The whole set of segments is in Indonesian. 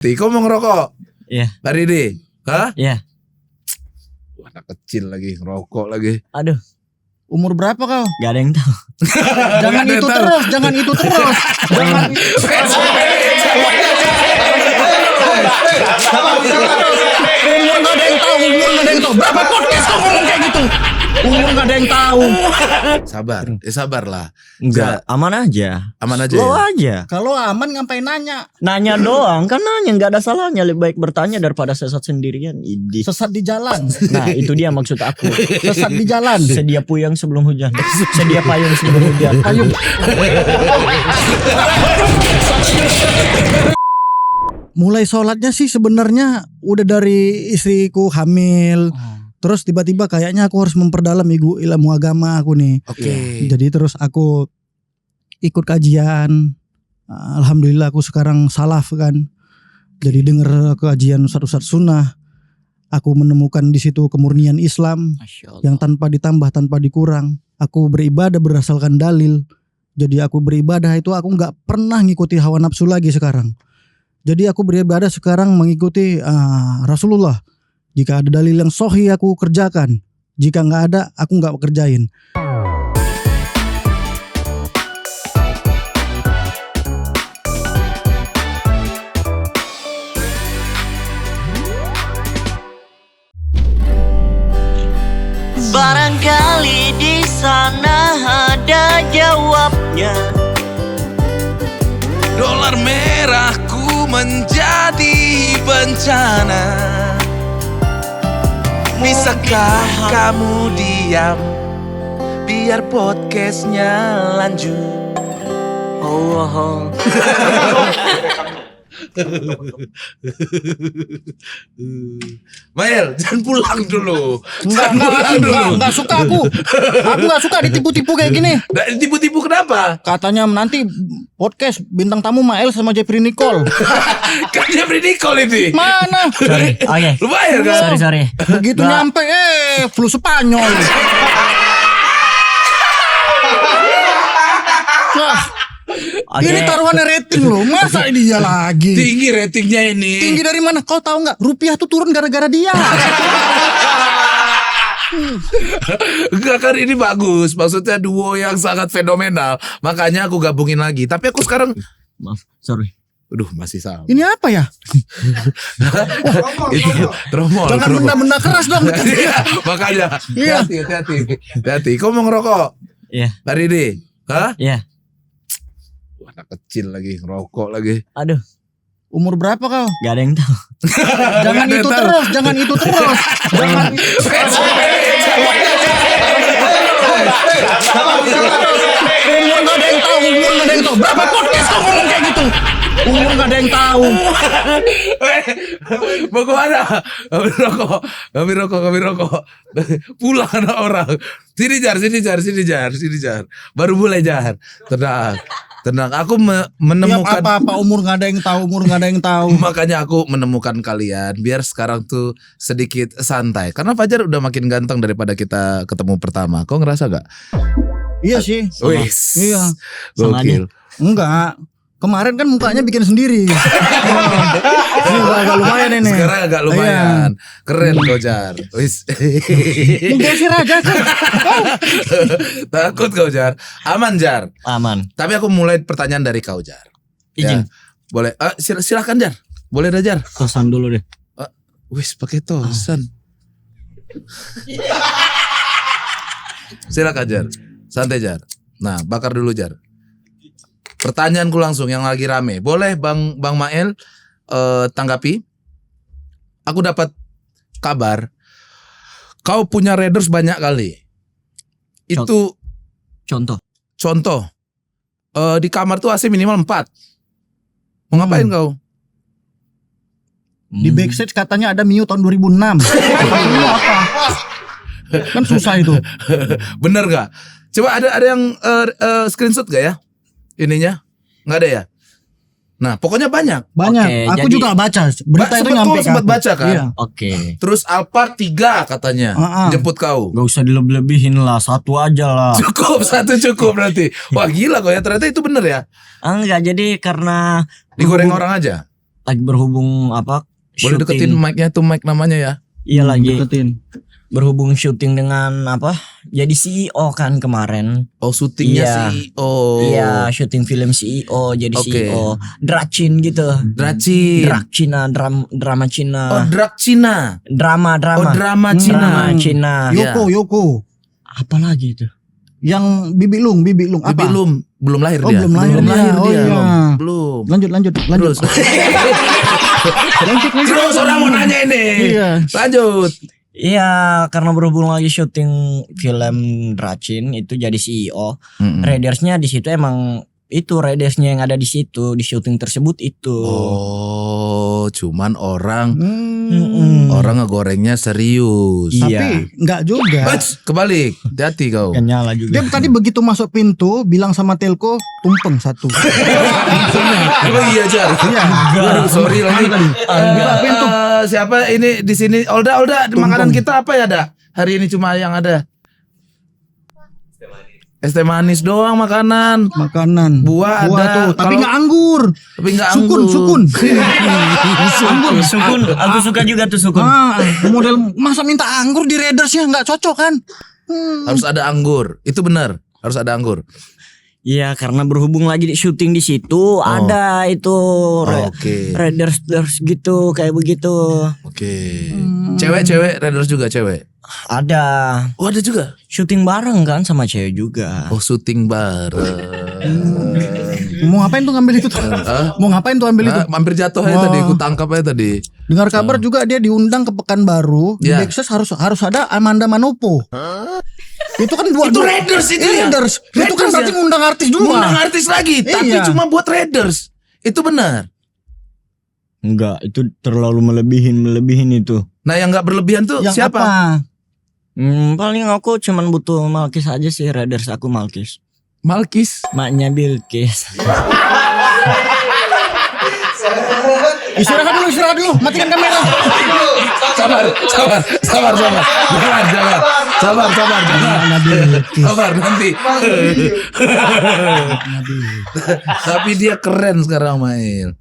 Tiko mau ngerokok? Iya. Hari ini? Hah? Iya. Anak kecil lagi, ngerokok lagi. Aduh. Umur berapa kau? Gak ada yang tahu. Jangan itu terus, jangan itu terus. Jangan. Umur gak ada yang tahu, umur gak ada yang tahu. Berapa podcast kau ngomong kayak gitu? Umur gak ada yang tahu. Sabarlah. Enggak, aman aja. Aman aja Slow ya? aja. Kalau aman ngapain nanya? Nanya doang, kan nanya nggak ada salahnya. Lebih baik bertanya daripada sesat sendirian. Idi. Sesat di jalan. Nah, itu dia maksud aku. Sesat di jalan. Sedia puyeng sebelum hujan. Sedia payung sebelum hujan. Payung. Mulai sholatnya sih sebenarnya udah dari istriku hamil. Terus tiba-tiba kayaknya aku harus memperdalam ilmu agama aku nih. Oke. Jadi terus aku ikut kajian. Alhamdulillah aku sekarang salaf kan. Jadi dengar kajian Ustadz sunnah. Aku menemukan di situ kemurnian Islam yang tanpa ditambah, tanpa dikurang. Aku beribadah berdasarkan dalil. Jadi aku beribadah itu aku nggak pernah ngikuti hawa nafsu lagi sekarang. Jadi aku beribadah sekarang mengikuti Rasulullah. Jika ada dalil yang sahih aku kerjakan. Jika nggak ada aku nggak kerjain. Barangkali di sana ada jawabnya. Dolar merahku menjadi bencana. Bisakah kamu diam biar podcastnya lanjut? Oh. Mael, jangan pulang dulu. Enggak suka aku. Aku enggak suka ditipu-tipu kayak gini. Tipu-tipu kenapa? Katanya nanti podcast bintang tamu Mael sama Jeffrey Nicole. Kan Jeffrey Nicole ini. Mana? Sorry. Oke. Lu bayar kan? Sorry. Begitu nyampe flu Spanyol. Nah, ini taruhannya rating loh. Masa dia lagi? Tinggi ratingnya ini. Tinggi dari mana? Kau tahu nggak? Rupiah tuh turun gara-gara dia. Enggak kan ini bagus. Maksudnya duo yang sangat fenomenal. Makanya aku gabungin lagi. Tapi aku sekarang Maaf, sorry. aduh masih sama. Ini apa ya? Itu tromol. Jangan tromol. benda-benda keras dong. Iya, makanya. Iya. Hati-hati. Kau mau ngerokok? Iya. Hari ini? Hah? Iya. Anak kecil lagi, ngerokok lagi. Aduh. Umur berapa kau? Gak ada yang tahu. Jangan itu terus, jangan itu terus. Jangan. Umur gak ada yang tahu, umur gak ada yang tahu. Berapa podcast kau ngomong kayak gitu? Umur gak ada yang tahu. Mau kemana? Kami rokok. Pulang anak orang. Sini jar. Baru mulai jar. Tenang. Aku menemukan Apa umur gak ada yang tahu, umur gak ada yang tahu. Makanya aku menemukan kalian biar sekarang tuh sedikit santai. Karena Fajar udah makin ganteng daripada kita ketemu pertama. Kau ngerasa gak? Iya sih. Wis. Iya. Gokil. Enggak. Kemarin kan mukanya bikin sendiri. Ini agak lumayan ini. Sekarang agak lumayan. Keren kau Jar. Wis. Enggak sih Raja. Takut kau Jar. Aman Jar. Aman. Tapi aku mulai pertanyaan dari kau Jar. Izin. Ya, boleh. Silahkan Jar. Boleh dah Jar. Tosan dulu deh. Wis pakai tosan. Silakan Jar. Santai Jar. Nah, bakar dulu Jar. Pertanyaanku langsung yang lagi rame. Boleh Bang Mael tanggapi? Aku dapat kabar kau punya Raiders banyak kali. Itu Contoh. di kamar tuh AC minimal 4. Mau ngapain kau? Di backstage katanya ada Mio tahun 2006. Ini apa? Kan susah itu. Bener gak? Coba ada yang screenshot gak ya? Ininya? Nggak ada ya? Nah pokoknya banyak. Oke, aku jadi- juga baca berita itu nyampe ke sempat aku. baca kan? Iya. Oke. Terus Alphard 3 katanya jemput kau. Gak usah dilebih-lebihin lah. Satu aja lah. Satu cukup berarti. Wah gila kok ya, ternyata itu bener ya. Enggak, jadi karena Digoreng orang aja. lagi berhubung apa? Boleh deketin mic-nya tuh, mic namanya ya. Iya lagi Deketin. berhubung syuting dengan apa? Jadi CEO kan kemarin. Oh, syutingnya Iya. CEO. Iya, syuting film CEO jadi Oke. CEO. Dracin gitu. Dracin. Drak Cina, drama Cina. Oh, Drak Cina. Drama. Oh, drama Cina. Drama Cina. Iya. Yoko. Apa lagi itu? Yang Bibi Lung apa? Bibi belum lahir Oh, dia. belum lahir dia. Oh, iya. Belum. Lanjut. Terus. Terus orang mau nanya ini. Iya. Lanjut. Iya, karena berhubung lagi syuting film Dracin itu jadi CEO. Mm-mm. Raidersnya di situ emang itu raidersnya yang ada di situ di syuting tersebut itu. Oh, cuman orang Mm-mm. orang ngegorengnya serius. Iya. Tapi enggak juga. Bats, kebalik. Hati kau. Kan nyala juga. Dia tadi begitu masuk pintu bilang sama Telco tumpeng satu. Oh iya, Jar. Iya. Aduh, sorry lagi. Buka pintu. Siapa ini di sini? Olda, makanan kita apa ya, Da? Hari ini cuma yang ada. Es teh manis doang makanan. Makanan. Buah ada. tuh, tapi Kalau- enggak anggur. Tapi enggak anggur. Sukun. Sukun, aku suka juga tuh sukun. Model masa minta anggur di Raidersnya enggak cocok kan? Harus ada anggur. Itu benar. Harus ada anggur. Iya, karena berhubung lagi di syuting di situ ada itu Oke. Raiders gitu kayak begitu. Oke. Cewek Raiders juga cewek. Ada Oh, ada juga. syuting bareng kan sama cewek juga. Oh, syuting bareng. Mau ngapain tuh ngambil itu tuh? Mau ngapain tuh ambil itu? Mampir jatuh aja tadi, aku tangkap aja tadi. Dengar kabar juga dia diundang ke Pekanbaru. Di Ya. Backstage harus ada Amanda Manopo. Itu kan dua Itu Raiders itu ya? Raiders. Itu kan Raiders berarti ya? ngundang artis dua. Ngundang artis lagi, tapi Iya. cuma buat Raiders. Itu benar. Enggak, itu terlalu melebihin itu. Nah, yang nggak berlebihan tuh Yang siapa? apa? Paling aku cuman butuh Malkis aja sih, Raiders aku Malkis. Malkis. Maknya Bilkis. Istirahat dulu. Matikan kamera. Sabar. Sabar nanti. Tapi dia keren sekarang, Mail.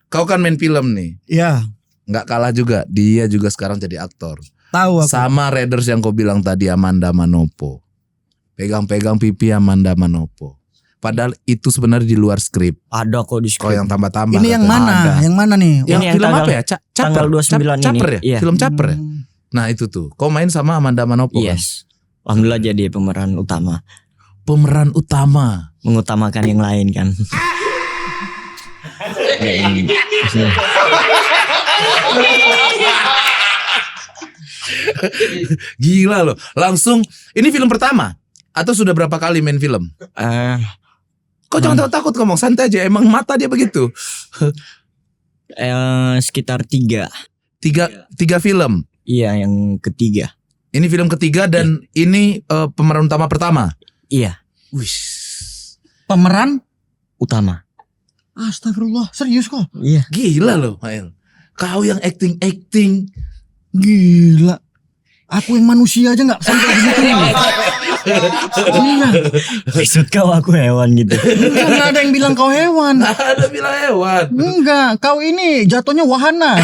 Kau kan main film nih. Iya, Nggak kalah juga. Dia juga sekarang jadi aktor. tahu aku. Sama Raiders yang kau bilang tadi, Amanda Manopo. Pegang-pegang pipi Amanda Manopo. Padahal itu sebenarnya di luar skrip. Ada kok di Kau skrip. yang tambah-tambah. Ini yang katanya. mana? Ada. Yang mana nih? Yang Ini yang film tanggal- apa ya? Caper. tanggal 29 ini. Caper ya? Iya. Film Caper ya? Nah itu tuh. Kau main sama Amanda Manopo kan? Yes. Alhamdulillah jadi pemeran utama. Pemeran utama. Mengutamakan yang lain kan. Gila loh. Langsung. Ini film pertama? Atau sudah berapa kali main film? Kau jangan takut ngomong. Santai aja. Emang mata dia begitu. Sekitar 3. Tiga film. Iya, yang ketiga. Ini film ketiga dan ini pemeran utama pertama. Iya, Wih. Pemeran? utama. Astagfirullah, serius kok? Iya. Gila loh, Mael. Kau yang acting. Gila. Aku yang manusia aja nggak sampai begitu. Iya. Maksud kau aku hewan gitu. Nggak ada yang bilang kau hewan. Ada bilang hewan. Enggak, kau ini jatuhnya wahana.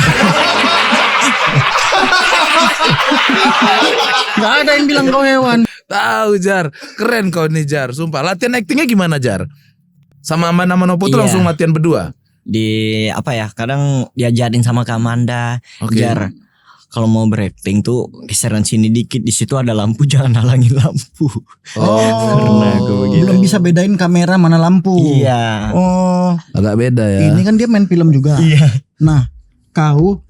Nggak ada yang bilang kau hewan. Tahu Jar, keren kau nih Jar. Sumpah, latihan actingnya gimana Jar? Sama Amanda Manopo tuh Iya. langsung latihan berdua. Di apa ya? Kadang diajarin sama Kak Amanda. Oke. Jar, kalau mau berakting tuh geseran sini dikit, di situ ada lampu, jangan halangin lampu. Karena aku begitu. Belum bisa bedain kamera mana lampu. Iya. Oh, Agak beda ya. ini kan dia main film juga. Iya. Nah, kau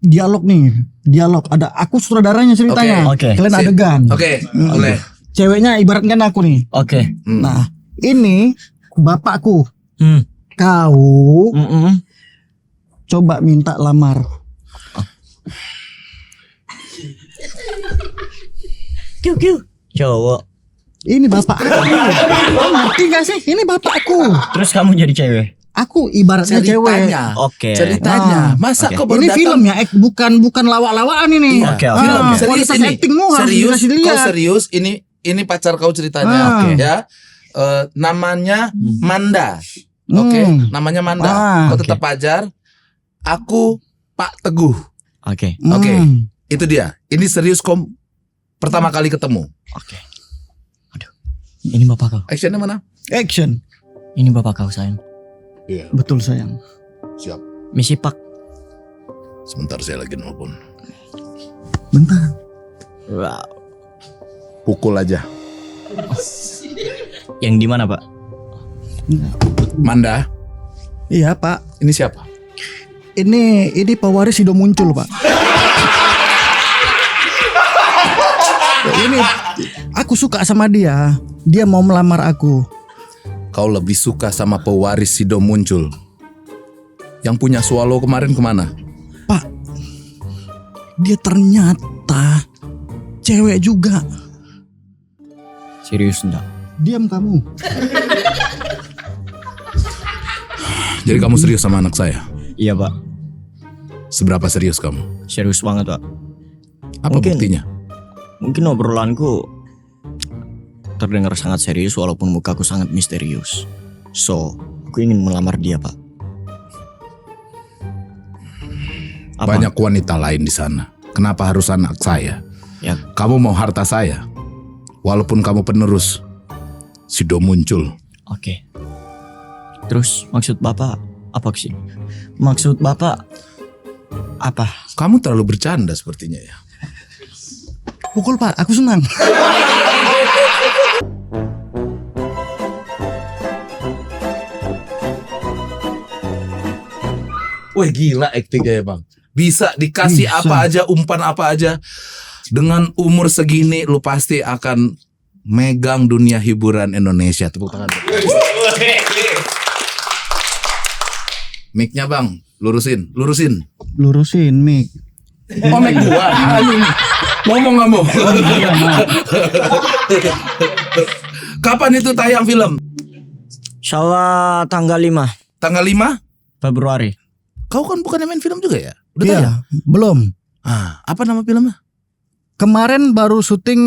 dialog nih. Dialog ada aku sutradaranya ceritanya. Oke. Kalian Sip. adegan. Oke, boleh. Ceweknya ibaratkan aku nih. Oke. Nah, ini bapakku. Hmm. Kau Mm-mm. coba minta lamar. Kiu. Cowok. Ini bapak aku. Kau ngerti gak sih? Ini bapakku. Terus kamu jadi cewek. Aku ibaratnya cewek. Ceritanya. Oke. Ceritanya. Masa Oke. kau baru Ini datang? film ya, bukan lawak-lawakan ini. Oke, oke, Film oke. serius Kualitas ini. actingmu harus Serius, dikasih kau lihat. serius. Ini pacar kau ceritanya. Ah. Oke. Ya. Namanya Manda. Oke, namanya Manda. Ah, Kau tetap pacar. Aku Pak Teguh. Oke. Oke. Itu dia. Ini serius pertama kali ketemu. Oke. Aduh. Ini bapak kau. Actionnya mana? Action. Ini bapak kau sayang. Iya. Betul sayang. Siap. Misi Pak. Sebentar saya lagi nelpon. Bentar. Wow. Pukul aja. Yang di mana Pak? Manda. Iya Pak. Ini siapa? Ini Pak Waris sudah muncul Pak. Ini aku suka sama dia. Dia mau melamar aku. Kau lebih suka sama pewaris Sido muncul. Yang punya swallow kemarin kemana? Pak, dia ternyata cewek juga. Serius enggak? Diam kamu. Jadi kamu serius sama anak saya? Iya Pak. Seberapa serius kamu? Serius banget Pak. Apa Mungkin. buktinya? Mungkin obrolanku terdengar sangat serius walaupun mukaku sangat misterius. So, aku ingin melamar dia Pak. Apa? Banyak wanita lain di sana. Kenapa harus anak saya? Ya, Kamu mau harta saya? Walaupun kamu penerus Sido muncul. oke. Terus maksud Bapak apa sih? Maksud Bapak apa? Kamu terlalu bercanda sepertinya ya. Pukul Pak, aku senang. Wah gila aktingnya ya bang. Bisa dikasih Bisa. apa aja, umpan apa aja. Dengan umur segini lu pasti akan megang dunia hiburan Indonesia. Tepuk tangan. Mic-nya bang, lurusin. Lurusin mic. Oh mic gua. Ngomong nggak mau. Kapan itu tayang film? Insyaallah tanggal 5 Tanggal 5? Februari. Kau kan bukan main film juga ya? Udah Iya, tayang? belum. Apa nama filmnya? Kemarin baru syuting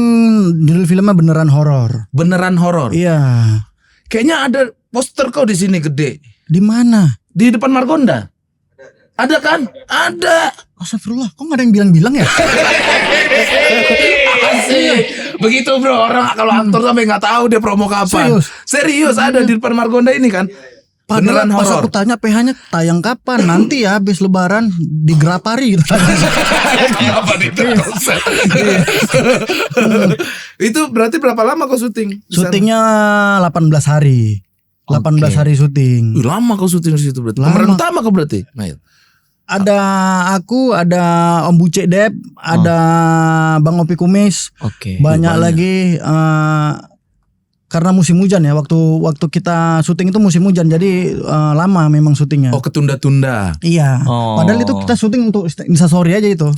judul filmnya beneran horor. Beneran horor. Iya. Kayaknya ada poster kau di sini gede. Di mana? Di depan Margonda. Ada kan? Ada. Astagfirullah, kok gak ada yang bilang-bilang ya? Asik. Begitu bro, orang kalau aktor sampai nggak tahu dia promo kapan. Serius ada di depan Margonda ini kan? Padahal Beneran pas horor. aku tanya PH-nya tayang kapan? Nanti ya habis lebaran di Grapari gitu. Kenapa di Telkomsel? Itu berarti berapa lama kau syuting? di sana? Syutingnya 18 hari. 18 Oke. hari syuting. Wih, lama kau syuting di situ berarti. Lama. Pemeran utama kau berarti? Nail. Ada aku, ada Om Buce Dep, ada Bang Opi Kumis, Oke. banyak lagi karena musim hujan ya. Waktu kita syuting itu musim hujan, jadi lama memang syutingnya. Oh ketunda-tunda. Iya. Oh. Padahal itu kita syuting untuk Instastory aja itu.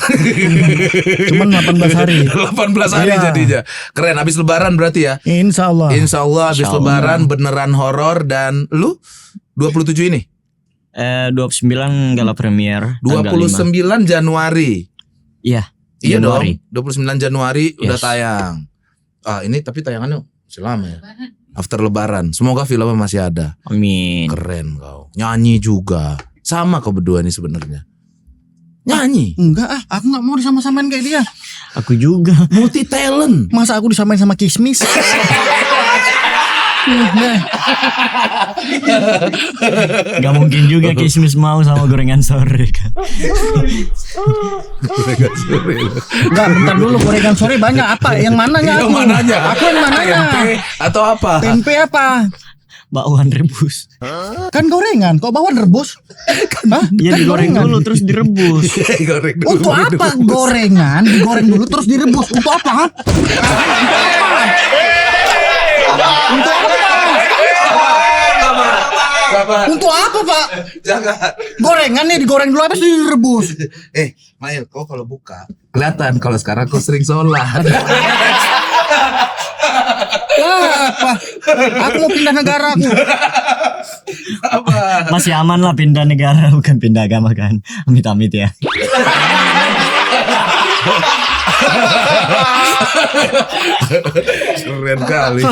Cuman 18 hari. 18 hari Iya. jadinya. Keren. Habis lebaran berarti ya. Insya Allah. Insya Allah habis Insya Allah. lebaran beneran horor. Dan lu 27 ini? 29 gala premier tanggal 29 Januari. 5. Iya. Iya Januari. dong. 29 Januari udah Yes. tayang. Ini tapi tayangannya masih lama ya. After lebaran. Semoga filmnya masih ada. Amin. Keren kau. Nyanyi juga. Sama kau berdua nih sebenarnya. Nyanyi. Enggak aku nggak mau disama-samain kayak dia. Aku juga. Multi talent. Masa aku disamain sama Kismis? Gak mungkin juga Kismis mau sama gorengan sore kan. Enggak, bentar dulu, gorengan sore banyak apa? Yang mananya Yang aku? mananya? Aku yang mananya? Tempe atau apa? Tempe apa? Bakwan rebus. Kan gorengan, kok bawa rebus? Hah? Ya Kan digoreng gorengan. dulu terus direbus. Goreng dulu. Untuk apa gorengan? Digoreng dulu terus direbus. Untuk apa? Ha? Untuk apa? Sabar. Untuk apa, Pak? Jangan. Gorengan nih digoreng dulu habis direbus. Mail, kau kalau buka kelihatan kalau sekarang kau sering sholat. Lah, apa? Aku mau pindah negara aku. Apa? Masih aman lah pindah negara bukan pindah agama kan. Amit-amit ya. Keren kali.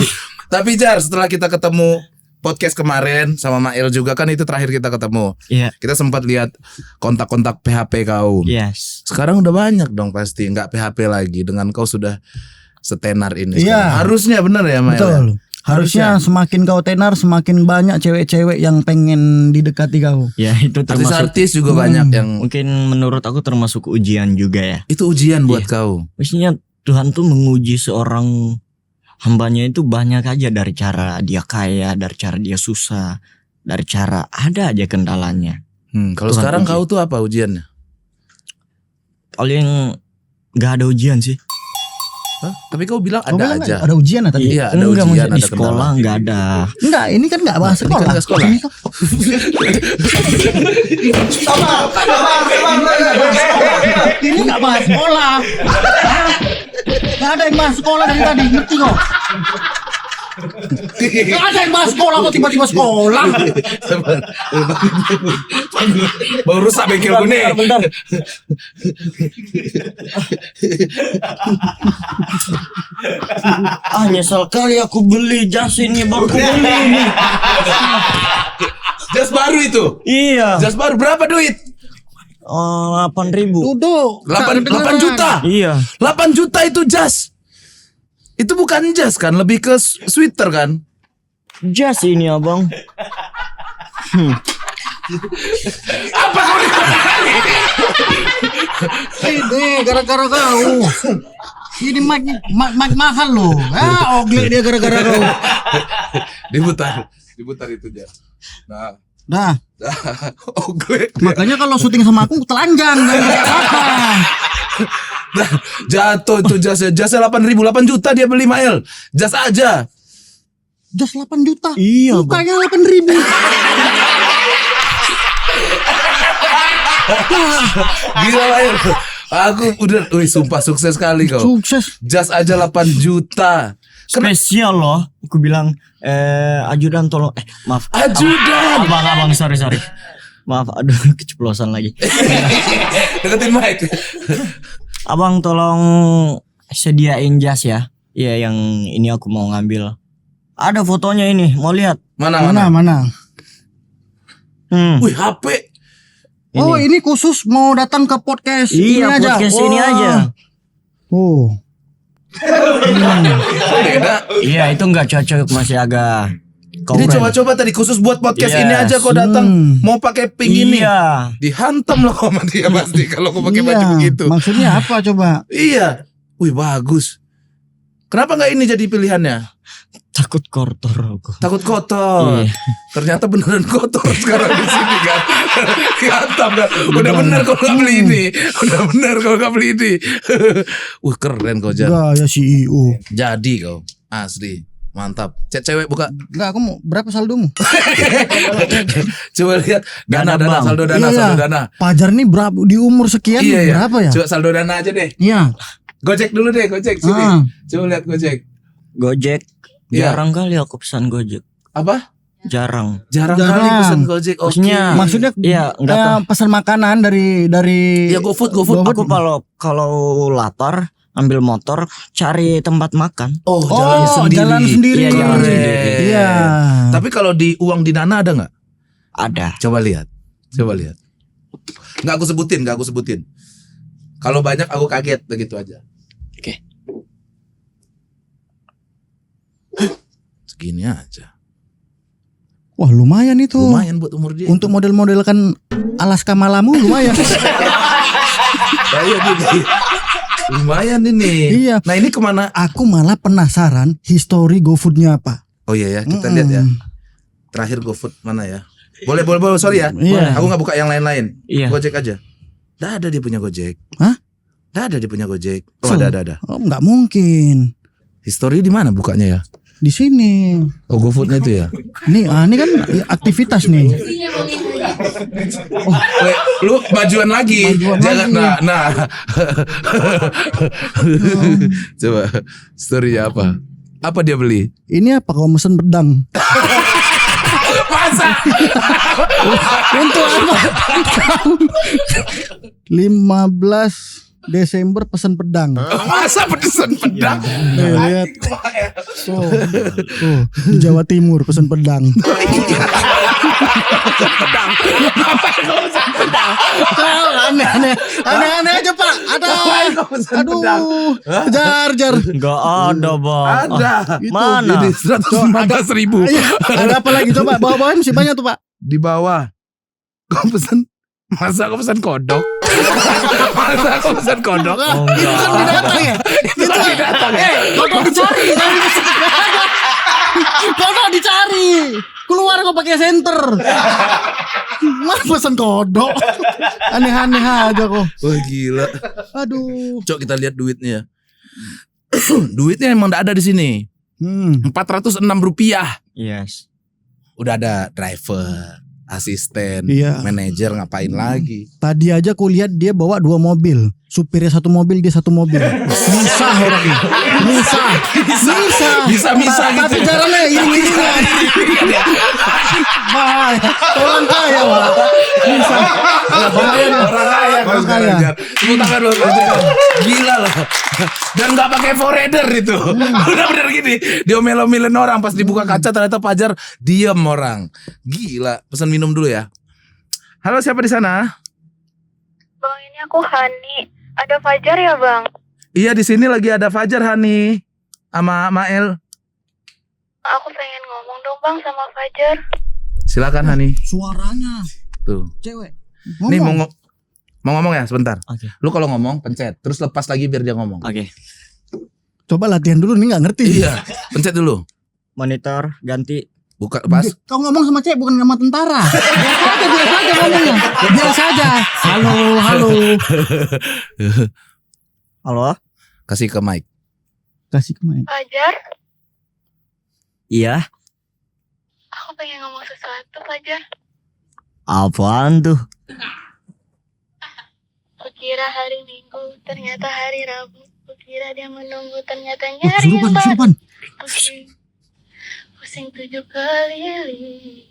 Tapi Jar, setelah kita ketemu podcast kemarin sama Mail juga kan itu terakhir kita ketemu. Iya. Kita sempat lihat kontak-kontak PHP kau. Yes. Sekarang udah banyak dong pasti nggak PHP lagi dengan kau sudah setenar ini. Iya. sekarang. Harusnya benar ya Mail. Betul. Harusnya semakin kau tenar semakin banyak cewek-cewek yang pengen didekati kau. Ya itu termasuk Artis-artis juga banyak yang mungkin menurut aku termasuk ujian juga ya. itu ujian buat kau. Mestinya Tuhan tuh menguji seorang hambanya itu banyak aja, dari cara dia kaya, dari cara dia susah, dari cara ada aja kendalanya. Kalau Tuhan sekarang uji. kau tuh apa ujiannya? Paling nggak ada ujian sih. Hah? Tapi kau bilang Kau ada bilang aja. ada ujian ya tadi? Iya, ada Enggak, ujian, maksudnya di ada sekolah kendala. nggak ada. Enggak, ini kan enggak bahas Ini kan sekolah. nggak sekolah. Ini kan- Ini enggak bahas sekolah. Enggak ada yang bahas sekolah dari tadi, ngerti kok? Enggak ada yang bahas sekolah kok tiba-tiba sekolah. Baru rusak bengkel kuning. Bentar. Nyesel kali aku beli jas ini, baru aku beli ini. Jas baru itu. Iya. Jas baru berapa duit? 8.000. Duduk. 8 juta. Iya. 8 juta itu jas. Itu bukan jas kan, lebih ke sweater kan? Jas ini abang. Ini gara-gara kau. Ini mic mahal loh. Ogle dia gara-gara kau. Diputar itu jas. Nah, Dah, oke. makanya kalau syuting sama aku telanjang jangan pakai apa. Nah, jatuh itu jasnya. Jasnya 8.000, 8 juta dia beli Mael. Jas aja. Jas 8 juta. Iya, Bang. Mukanya 8.000. Gila Mael. Aku udah, sumpah sukses sekali kau. Sukses. Jas aja 8 juta. Spesial loh. Aku bilang ajudan tolong maaf. Ajudan. Abang sorry. Maaf, aduh keceplosan lagi. Deketin mic. Abang tolong sediain jas ya. Iya, yang ini aku mau ngambil. Ada fotonya ini, mau lihat? Mana? Wih, HP. Oh, ini khusus mau datang ke podcast ini Iya, aja. podcast ini aja. Oh. Beda. Iya, itu nggak cocok, masih agak Jadi coba-coba tadi khusus buat podcast Yes. ini aja kau datang mau pakai pink ini. Iya. Dihantam loh sama dia pasti kalau kau pakai baju begitu. Maksudnya apa coba? Iya. Wih, bagus. Kenapa nggak ini jadi pilihannya? Takut kotor aku. Takut kotor. Iya. Ternyata beneran kotor sekarang di sini kan. Dihantam kan. Udah bener kau nggak beli ini. Udah bener kau nggak beli ini. Wih, keren kau Jan. Gaya CEO. Jadi kau asli. Mantap. Chat cewek buka. Enggak, aku mau berapa saldomu? Coba lihat dana, Bang. saldo dana, Iya, saldo iya. dana. Pajar nih berapa di umur sekian Iya, berapa ya? Coba saldo dana aja deh. Iya. Gojek dulu deh, Gojek sini. Ah. Coba lihat Gojek. Gojek. Iya. Jarang kali aku pesan Gojek. Apa? Jarang. Jarang Jarang. kali pesan Gojek. Oke. Maksudnya, iya, enggak tahu. pesan makanan dari Ya GoFood. Aku kalau lapar ambil motor cari tempat makan. Oh, jalan sendiri. Iya, jalan Keren. sendiri. Iya. Tapi kalau di uang di Dana ada nggak? Ada. Coba lihat. Nggak aku sebutin. Kalau banyak aku kaget begitu aja. Oke. Segini aja. Wah, lumayan itu. Lumayan buat umur dia. Untuk model-model kan Alaska Malamu lumayan. Iya, gini. Lumayan ini. Iya. Nah, ini kemana? Aku malah penasaran history GoFood-nya apa. Oh iya ya, kita lihat ya. Terakhir GoFood mana ya? Boleh, sorry ya. Iya. Aku nggak buka yang lain-lain. Iya. Gojek aja. Nggak ada dia punya Gojek. Hah? Nggak ada dia punya Gojek. Oh, So- ada. Oh, nggak mungkin. History di mana bukanya ya? Di sini. Oh, GoFoodnya itu ya. Nih, ini kan aktivitas nih. Weh, lu bajuan lagi. Bajuan Jangan lagi. nah. Coba story-nya apa? Apa dia beli? Ini apa kau mesen pedang? Masa? Untuk apa? 15 Desember pesan pedang. Masa pedesan pedang? Lihat. Tuh, di Jawa Timur pesan pedang. Aneh-aneh aja Pak. Aduh. Jar. Enggak ada, Bang. Ada. Mana? Ini 115.000 Ada apa lagi coba? Bawa-bawain masih banyak tuh Pak. di bawah. Kau pesan, masa kau pesan kodok? Masa kau pesan kodok? Oh, Itu kan enggak. binatang ya. Itu binatang ya? Kodok dicari. Kodok dicari. Keluar kok pakai senter. Mas pesan kodok. Aneh-aneh aja kok. Wah gila. Aduh. Cok kita lihat duitnya. Duitnya emang gak ada di sini. 406 rupiah. Yes. Udah ada driver, asisten, Iya. manajer, ngapain lagi? Tadi aja aku lihat dia bawa 2 mobil. Supirnya 1 mobil, dia 1 mobil. Misah orangnya. Misah. Bisa gitu. Tapi jalannya iring-iringan. Bahaya. Orang kaya Pak. Misah. Bahaya. Orang kaya Orang sekarang, kaya. Jar. Tepuk tangan loh. Gila loh. Dan gak pakai forerunner itu. Udah bener gini. Diomel-omelin orang. Pas dibuka kaca ternyata Fajar diem orang. Gila. Pesan minum dulu ya. Halo, siapa di sana? Bang, ini aku Hani. Ada Fajar ya, Bang? Iya, di sini lagi ada Fajar, Hani, sama Mael. Aku pengen ngomong dong, Bang, sama Fajar. Silakan, Hani. Suaranya Tuh. cewek. Nih mau ngomong ya sebentar. Oke. Lu kalau ngomong pencet, terus lepas lagi biar dia ngomong. Oke. Coba latihan dulu nih, nggak ngerti. Iya, pencet dulu. Monitor ganti. Buka pas. Kau ngomong sama cewek bukan sama tentara. Biasa aja ngomongnya. Biasa aja. Halo. Halo? Kasih ke mic. Kasih ke mic. Fajar, Iya. aku pengen ngomong sesuatu, Fajar. Apaan tuh? Kukira hari Minggu, ternyata hari Rabu. Kukira dia menunggu, ternyata Oh, nyari yang baru. kesurupan. Pusing 7 keliling.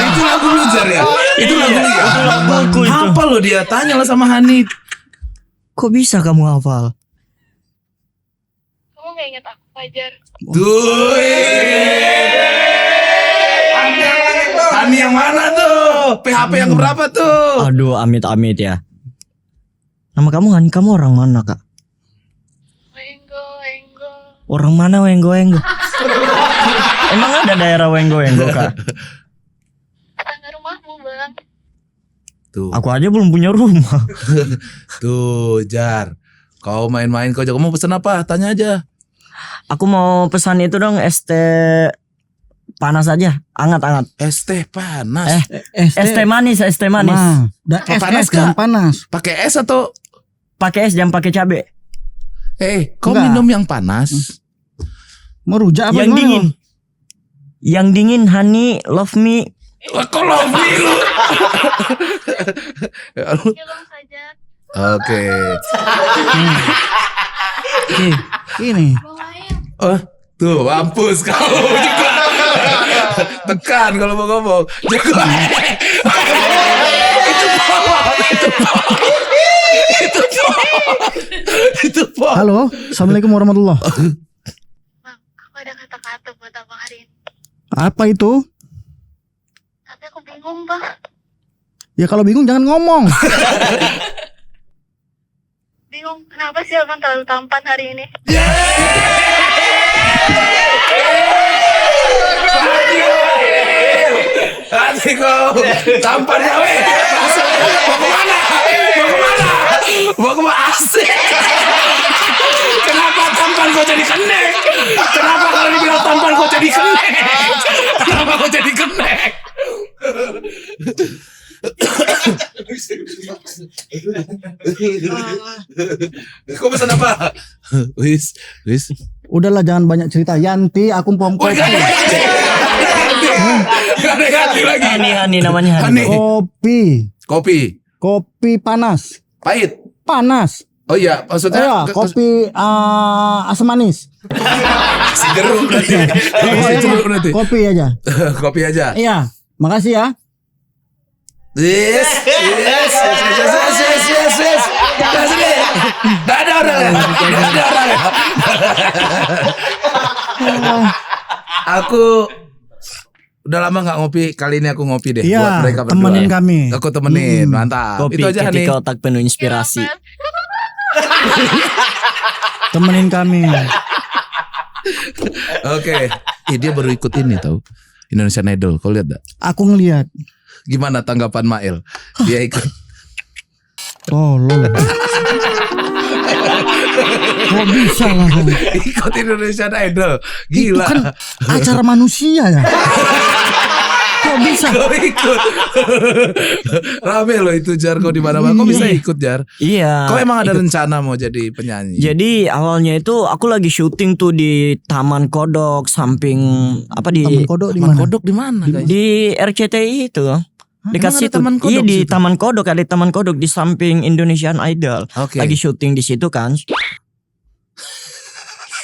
Itu lagu lu Jar ya? Itu lagu lu ya? Laguku itu. Apa lo dia? Tanya lah sama Hani. Kok bisa kamu hafal? Kamu gak ingat aku, Fajar? Tuh. Hani yang mana tuh? PHP yang keberapa tuh? Aduh, amit-amit ya. Nama kamu Hani, kamu orang mana, Kak? Wenggo. Orang mana Wenggo? Emang ada daerah Wenggo, Kak? Tetangga rumahmu, Bang. Tuh. Aku aja belum punya rumah. Tuh, Jar. Kau main-main kau jago. Mau pesan apa? Tanya aja. Aku mau pesan itu dong, es teh panas aja, hangat-hangat. Es teh panas. Es teh manis. Nah, udah Apa panas, es jangan Kak? panas. Pakai es atau Pakai es, jangan pakai cabe. kau Enggak. minum yang panas? Mau rujak apa Yang gimana? dingin. Yang dingin, Honey, love me. Wah, kok lovely lu? Ya, Bang, Fajar. Oke. Ini. Bang Ail. Oh, tuh mampus kau juga. Tekan kalau mau ngomong. Jago. Itu po. Halo, assalamualaikum warahmatullah. Bang, aku ada kata-kata buat Abang hari ini. Apa itu? Tapi aku bingung, Bang. Ya kalau bingung jangan ngomong. Bingung, kenapa sih Abang terlalu tampan hari ini? Asik kau. Tampannya weh. Mau kemana? Mau kemana? Asik. Kenapa tampan kau jadi kenek? Kenapa kalau dibilang tampan kau jadi kenek? Kenapa kau jadi kenek? Kau pesan apa? Wis. Udahlah jangan banyak cerita. Yanti, aku pom kopi. Gak ada ganti lagi. Hani namanya Hani. Hani. Kopi. Kopi. Kopi panas. Pahit. Panas. Oh iya, maksudnya kopi asam manis. si jeruk nanti. Si jeruk nanti. Kopi aja. Kopi aja. Iya, makasih ya. Yes. Nah, sini. Nggak ada orang ya. Aku udah lama nggak ngopi. Kali ini aku ngopi deh. Iya, Buat mereka berdua. temenin kami. Aku temenin, mantap. Kopi Itu aja nih. ketika otak penuh inspirasi. Temenin kami. Oke. Dia baru ikut ini tahu. Indonesian Idol. Kau lihat gak? Aku ngelihat. Gimana tanggapan Mael? Dia ikut. Tolol. Kok bisa lah? Ikut Indonesian Idol. Gila. Itu kan acara manusia ya. Kok bisa? Kau ikut. Rame loh itu Jar. Kau di mana-mana. Kau bisa ikut Jar. Iya. Kau emang ada rencana mau jadi penyanyi? Jadi awalnya itu aku lagi syuting tuh di Taman Kodok samping apa di Taman Kodok di Taman mana? Kodok di mana guys? di RCTI itu. Dekat Emang ada situ. Taman Kodok Iya di situ? Taman Kodok, ada Taman Kodok di samping Indonesian Idol. Oke. Lagi syuting di situ kan.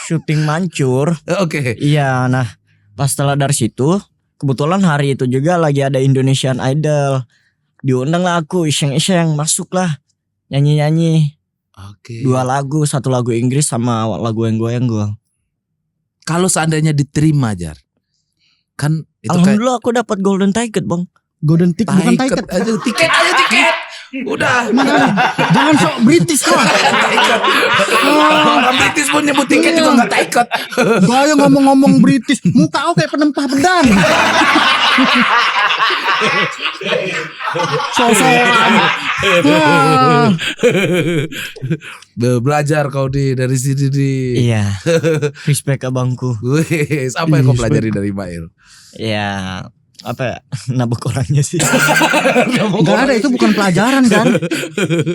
Syuting mancur. Oke. Iya, nah pas setelah dari situ kebetulan hari itu juga lagi ada Indonesian Idol. Diundang lah aku iseng-iseng masuk lah nyanyi-nyanyi. Oke. 2 lagu, 1 lagu Inggris sama lagu yang gue. Kalau seandainya diterima Jar, kan itu kayak Alhamdulillah aku dapat golden ticket, Bang. Golden ticket bukan tiket. tiket aja tiket. Udah. Jangan sok British lah. Tiket. Orang British pun nyebut tiket juga nggak tiket. Gaya ngomong-ngomong British, muka aku kayak penempah pedang. Sosokan. Belajar kau dari sini di. Iya. Respect abangku. Wih, apa yang kau pelajari dari Mael? Ya, apa ya? Nabok orangnya sih. Gak ada, itu bukan pelajaran kan.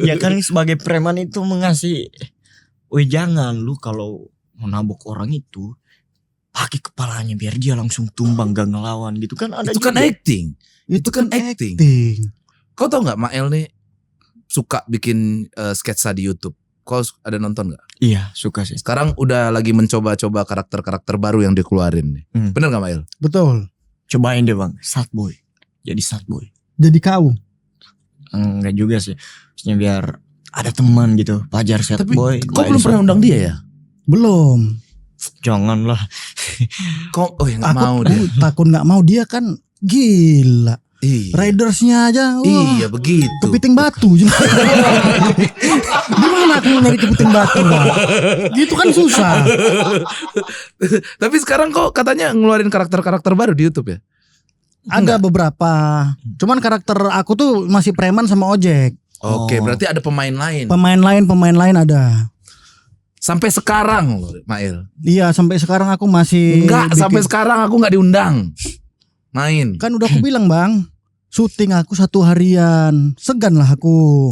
Ya kan sebagai preman itu mengasih, weh jangan lu kalau mau nabok orang itu pakai kepalanya biar dia langsung tumbang gak ngelawan gitu kan ada Itu kan juga. acting. Itu kan acting. Kau tau nggak Mael nih suka bikin sketsa di YouTube? Kau ada nonton nggak? Iya suka sih. Sekarang udah lagi mencoba-coba karakter-karakter baru yang dikeluarin nih. Bener nggak Mael? Betul. Cobain deh bang, sad boy. Jadi sad boy. Jadi kau. Enggak juga sih. Maksudnya biar ada teman gitu. Pajar sad Tapi boy. kau belum pernah undang dia ya? Belum. Janganlah. Kok nggak Aku mau dia? takut nggak mau, dia kan gila. Iya. Ridersnya aja. Wah, Iya begitu. kepiting batu. Gimana aku nyari kepiting batu? Bang? Gitu kan susah. Tapi sekarang kok katanya ngeluarin karakter-karakter baru di YouTube ya? Ada beberapa. Cuman karakter aku tuh masih preman sama ojek. Oke, Oh. berarti ada pemain lain. Pemain lain ada. Sampai sekarang loh, Mael. Iya, sampai sekarang aku masih Enggak, bikin- sampai sekarang aku nggak diundang. Main. Kan udah aku bilang bang, syuting aku 1 harian, segan lah aku.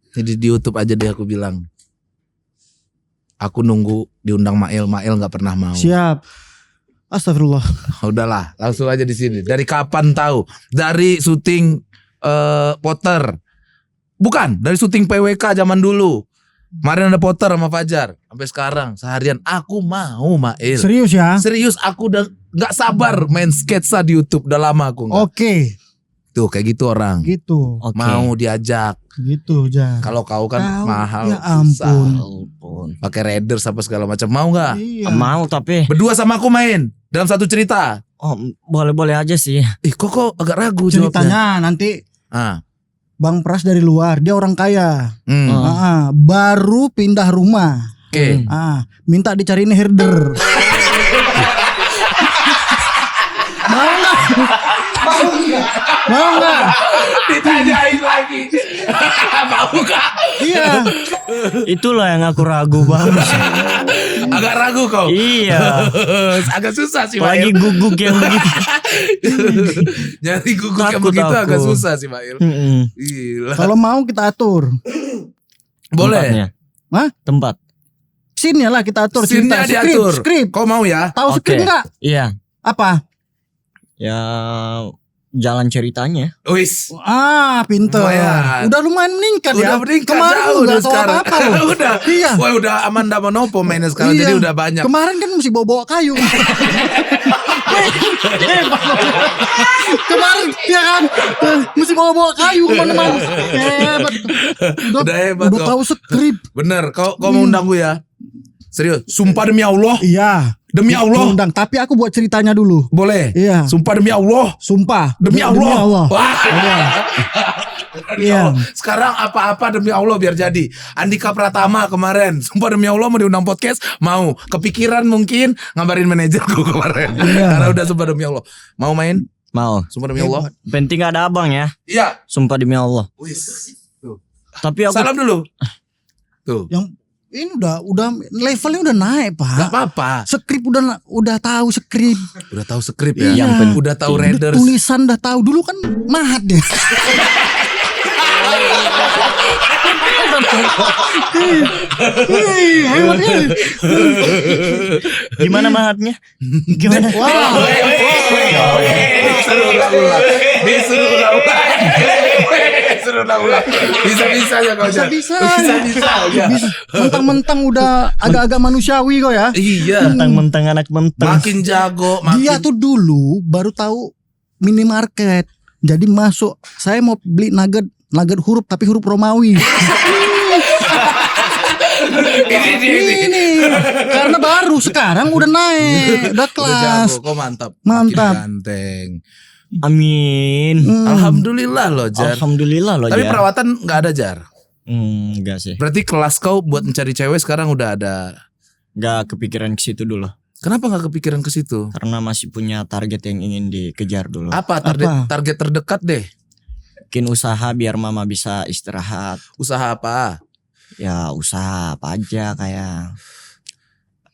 Jadi di YouTube aja deh aku bilang. Aku nunggu diundang Mael nggak pernah mau. Siap. Astagfirullah. Udahlah, langsung aja di sini. Dari kapan tahu? Dari syuting Potter. Bukan, dari syuting PWK zaman dulu. Kemarin ada Potter sama Fajar. Sampai sekarang seharian aku mau Mael. Serius ya? Serius aku udah nggak sabar main sketsa di YouTube. Udah lama aku nggak. Oke, Tuh kayak gitu orang. gitu. Oke. Mau diajak. Gitu Jan. Kalau kau kan Kau, mahal. ya ampun. Ampun. Pakai Raiders apa segala macam. Mau nggak? Iya. Mau tapi Berdua sama aku main dalam satu cerita. boleh-boleh aja sih. Kok agak ragu jawabnya. Ceritanya nanti Ah. Bang Pras dari luar, dia orang kaya. Hmm. Baru pindah rumah. Oke. Minta dicariin herder. Mau nggak? Ditanyain lagi. Mau nggak? Iya. Itulah yang aku ragu banget. Agak ragu kau. Iya. Agak susah sih Lagi Mael. guguk yang begitu. Nyari guguk yang Takut begitu aku. agak susah sih Mael. Mm-mm. Gila. Kalau mau kita atur. Boleh. Tempatnya. Hah? Tempat. Scene-nya lah kita atur. Scene-nya cerita. diatur. Skrip. Kau mau ya? Tahu Oke. skrip nggak? Iya. Apa? Ya jalan ceritanya. Wis. Pinter. Lumayan. Udah lumayan meningkat ya. Udah meningkat Kemarin jauh nggak udah tahu sekarang. apa-apa loh. Udah. Iya. Wah, udah aman dah menopo mainnya sekarang. Iya. Jadi udah banyak. Kemarin kan mesti bawa-bawa kayu. Kemarin ya kan mesti bawa-bawa kayu kemana-mana. Hebat. Udah hebat Udah kok. tahu skrip. Bener. Kau mau undang gue ya? Serius. Sumpah demi Allah. Iya. Demi Allah. Undang. Tapi aku buat ceritanya dulu. Boleh. Iya. Sumpah demi Allah. Sumpah. Demi Allah. Wah. Iya. Sekarang apa-apa demi Allah biar jadi. Andika Pratama kemarin, sumpah demi Allah mau diundang podcast, mau. Kepikiran mungkin ngabarin manajerku kemarin. Iya. Karena udah sumpah demi Allah. Mau main? Mau. Sumpah demi Allah. Penting ada abang ya. Iya. Sumpah demi Allah. Wis. Tapi aku Salam dulu. Tuh. Yang ini udah levelnya udah naik, Pak. Gak apa-apa. Skrip udah tahu skrip. Udah tahu skrip ya. Iya. Yang penting. Udah tahu Udah Raiders. tulisan udah tahu. Dulu kan mahat ya. Hebatnya. gimana mahatnya? Gimana? Wah. Disuruh ulang-ulang. Disuruh ulang-ulang. Disuruh ulang-ulang. Bisa-bisanya kau aja. Bisa-bisa. Bisa-bisa aja. Bisa. Mentang-mentang udah agak-agak manusiawi kok ya. Iya. Mentang-mentang anak mentang. Makin jago, makin Dia tuh dulu baru tahu minimarket. Jadi masuk, saya mau beli nugget huruf tapi huruf Romawi. Ini karena baru sekarang udah naik, udah udah kelas. jago, kok mantap. Mantap. Makin ganteng. Amin. Alhamdulillah loh Jar. Alhamdulillah loh Tapi Jar. perawatan nggak ada Jar. Enggak sih. Berarti kelas kau buat mencari cewek sekarang udah ada. Enggak kepikiran ke situ dulu. Kenapa nggak kepikiran ke situ? Karena masih punya target yang ingin dikejar dulu. Apa target terdekat deh? Bikin usaha biar mama bisa istirahat. Usaha apa? Ya usaha apa aja kayak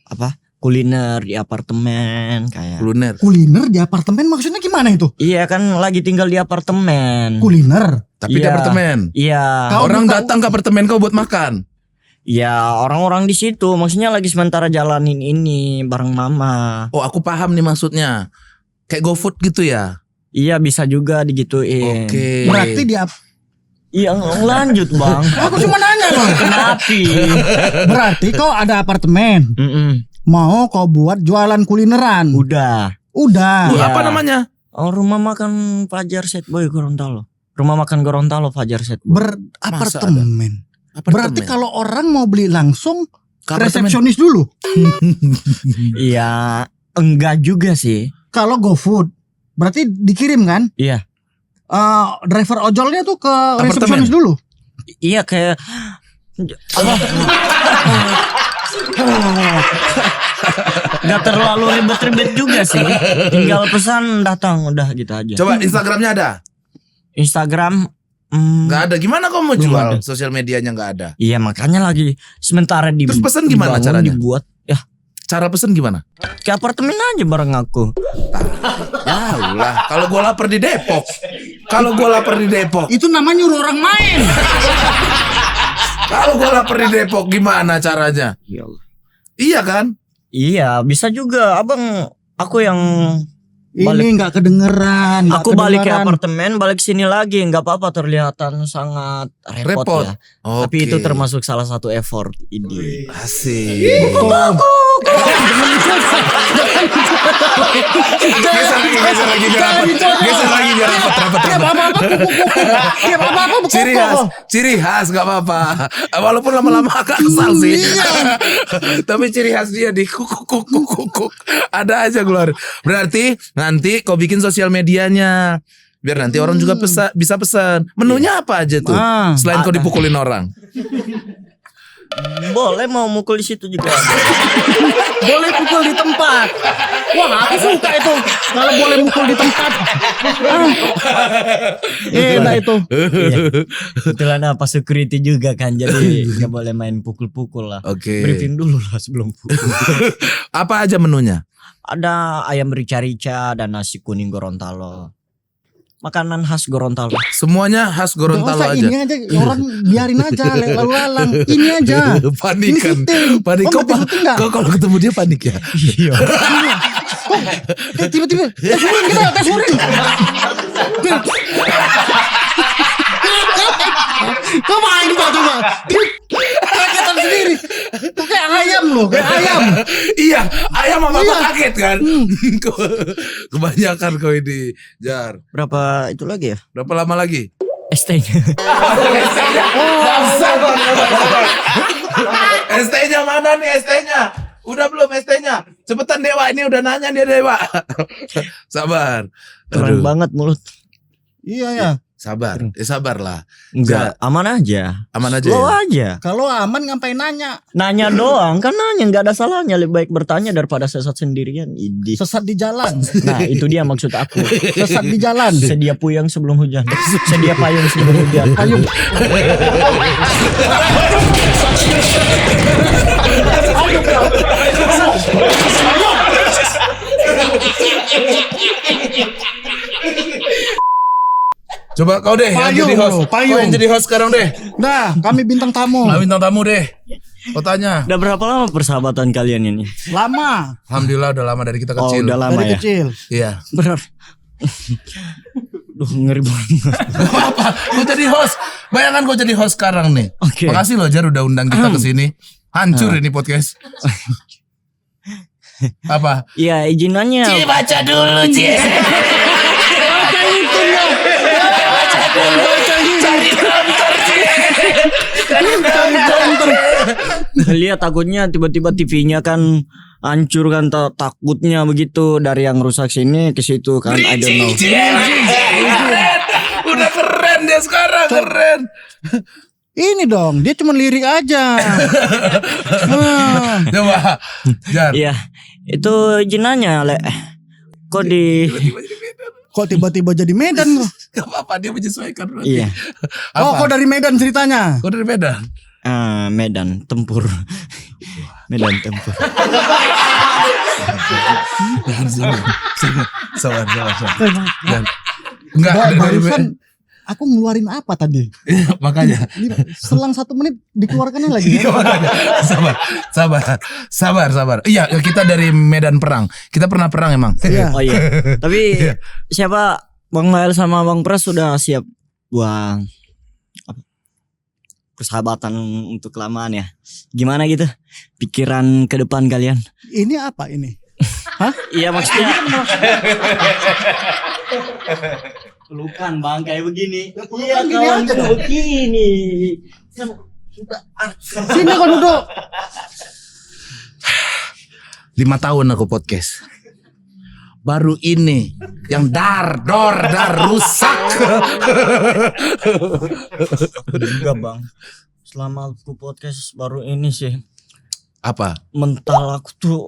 apa? Kuliner di apartemen kayak. Kuliner di apartemen maksudnya gimana itu? Iya kan lagi tinggal di apartemen. Kuliner. Tapi di Iya. apartemen. Iya. Kau Orang buka- datang ke apartemen kau buat makan. Ya orang-orang di situ maksudnya lagi sementara jalanin ini bareng mama. Oh aku paham nih maksudnya. Kayak GoFood gitu ya. Iya bisa juga digituin. Oke. Berarti di Iya lanjut bang. aku cuma nanya loh. Kenapa? Berarti kau ada apartemen. Mau kau buat jualan kulineran. Udah. Udah. Lu Iya. apa namanya? Oh rumah makan Fajar Set Boy Gorontalo. Rumah makan Gorontalo Fajar Set Boy. Apartemen. Berarti kalau orang mau beli langsung Ke apartemen. resepsionis dulu. Iya enggak juga sih. Kalau GoFood berarti dikirim kan? Iya. Driver ojolnya tuh ke Apartemen. resepsionis dulu. Iya kayak Gak terlalu ribet-ribet juga sih. Tinggal pesan datang udah gitu aja. Coba Instagramnya ada? Instagram Nggak ada. Gimana kau mau Belum jual? ada. Sosial medianya nggak ada. Iya makanya lagi sementara di Terus pesan gimana dibangun, caranya? Dibuat ya Cara pesen gimana? ke apartemen aja bareng aku. Ya lah. Kalau gua lapar di Depok. Kalau gua lapar di Depok. Itu namanya nyuruh orang main. Kalau gua lapar di Depok gimana caranya? Iya kan? Iya bisa juga abang. Aku yang Ini nggak kedengeran. nggak aku balik ke kedengeran. apartemen balik sini lagi nggak apa-apa terlihatan sangat repot, Repot. ya. Oke. Tapi itu termasuk salah satu effort ini. Asik. Geser lagi biar rapat. Tiap apa-apa Tiap apa-apa Ciri khas gak apa-apa. Walaupun lama-lama agak kesal sih. Tapi ciri khas dia di kuk. Ada aja keluar. Berarti nanti kau bikin sosial medianya. Biar nanti orang juga bisa pesan. Menunya apa aja tuh? Selain kau dipukulin orang. Boleh mau mukul di situ juga. Boleh pukul di tempat. Wah aku suka itu. Kalau boleh mukul di tempat. Enak itu. Iya. Kebetulan apa security juga kan jadi nggak boleh main pukul-pukul lah. Oke. Briefing dulu lah sebelum pukul. Apa aja menunya? Ada ayam rica-rica dan nasi kuning Gorontalo. Makanan khas Gorontalo. Semuanya khas Gorontalo Gak usah, aja. ini aja orang biarin aja lalu lalang. Ini aja. Panik Ini kan. syuting. Panik. Oh, ngerti syuting nggak? Kau kalau ketemu dia panik ya. Iya. Kok Tiba-tiba tes urin kita, tes urin. Coba ini Pak, coba. Kagetan sendiri. Itu kayak ayam loh, kayak ayam. Iya, ayam sama Iya. kaget kan. Kebanyakan kau ini, Jar. Berapa itu lagi ya? Berapa lama lagi? ST-nya. ST-nya mana nih ST-nya? Udah belum ST-nya? Cepetan Dewa, ini udah nanya dia Dewa. Sabar. Keren Aduh, banget mulut. Iya ya. sabar. Sabarlah. Enggak, aman aja. Aman aja Slow ya. aja. Kalau aman ngapain nanya? Nanya doang, kan nanya nggak ada salahnya. Lebih baik bertanya daripada sesat sendirian. Idi. Sesat di jalan. Nah, itu dia maksud aku. Sesat di jalan. Sedia puyang sebelum hujan. Sedia payung sebelum hujan. Payung. Coba kau deh yang Payung, jadi host. bro, payung. Kau yang jadi host sekarang deh. Nah, kami bintang tamu. Nah, bintang tamu deh. Kau tanya. Udah berapa lama persahabatan kalian ini? Lama. Alhamdulillah udah lama dari kita Oh, kecil. udah lama Dari ya. kecil. Iya. Benar. Duh, ngeri banget. Apa? Kau jadi host. Bayangkan kau jadi host sekarang nih. Oke. Makasih loh Jar udah undang kita ke sini. Hancur ini podcast. Apa? Iya, izin nanya. Baca dulu, Ci. Lihat takutnya tiba-tiba TV-nya kan hancur kan, takutnya begitu dari yang rusak sini ke situ kan, I don't know. Keren. Udah keren dia sekarang, keren. Ini dong, dia cuma lirik aja. Coba, Jar. Iya, itu izin nanya, Le. Kok di Kok tiba-tiba jadi Medan kok? Gak apa-apa dia menyesuaikan berarti. Iya, Oh, kok dari Medan ceritanya? Kau dari Medan. Medan tempur. Medan tempur. Tahan dulu. Sabar. Dan enggak dari Barusan aku ngeluarin apa tadi? makanya. Selang 1 menit dikeluarkannya lagi. Iya, makanya. Sabar. Iya, kita dari medan perang. Kita pernah perang emang. Iya. Oh iya. Tapi siapa Bang Mael sama Bang Pras sudah siap buang persahabatan untuk kelamaan ya? Gimana gitu pikiran ke depan kalian? Ini apa ini? Iya maksudnya. Pelukan Bang kayak begini. Iya gini kawan aja dong. begini. Sini kau duduk. 5 tahun aku podcast. Baru ini yang dar rusak. Enggak Bang. Selama aku podcast baru ini sih Apa? mental aku tuh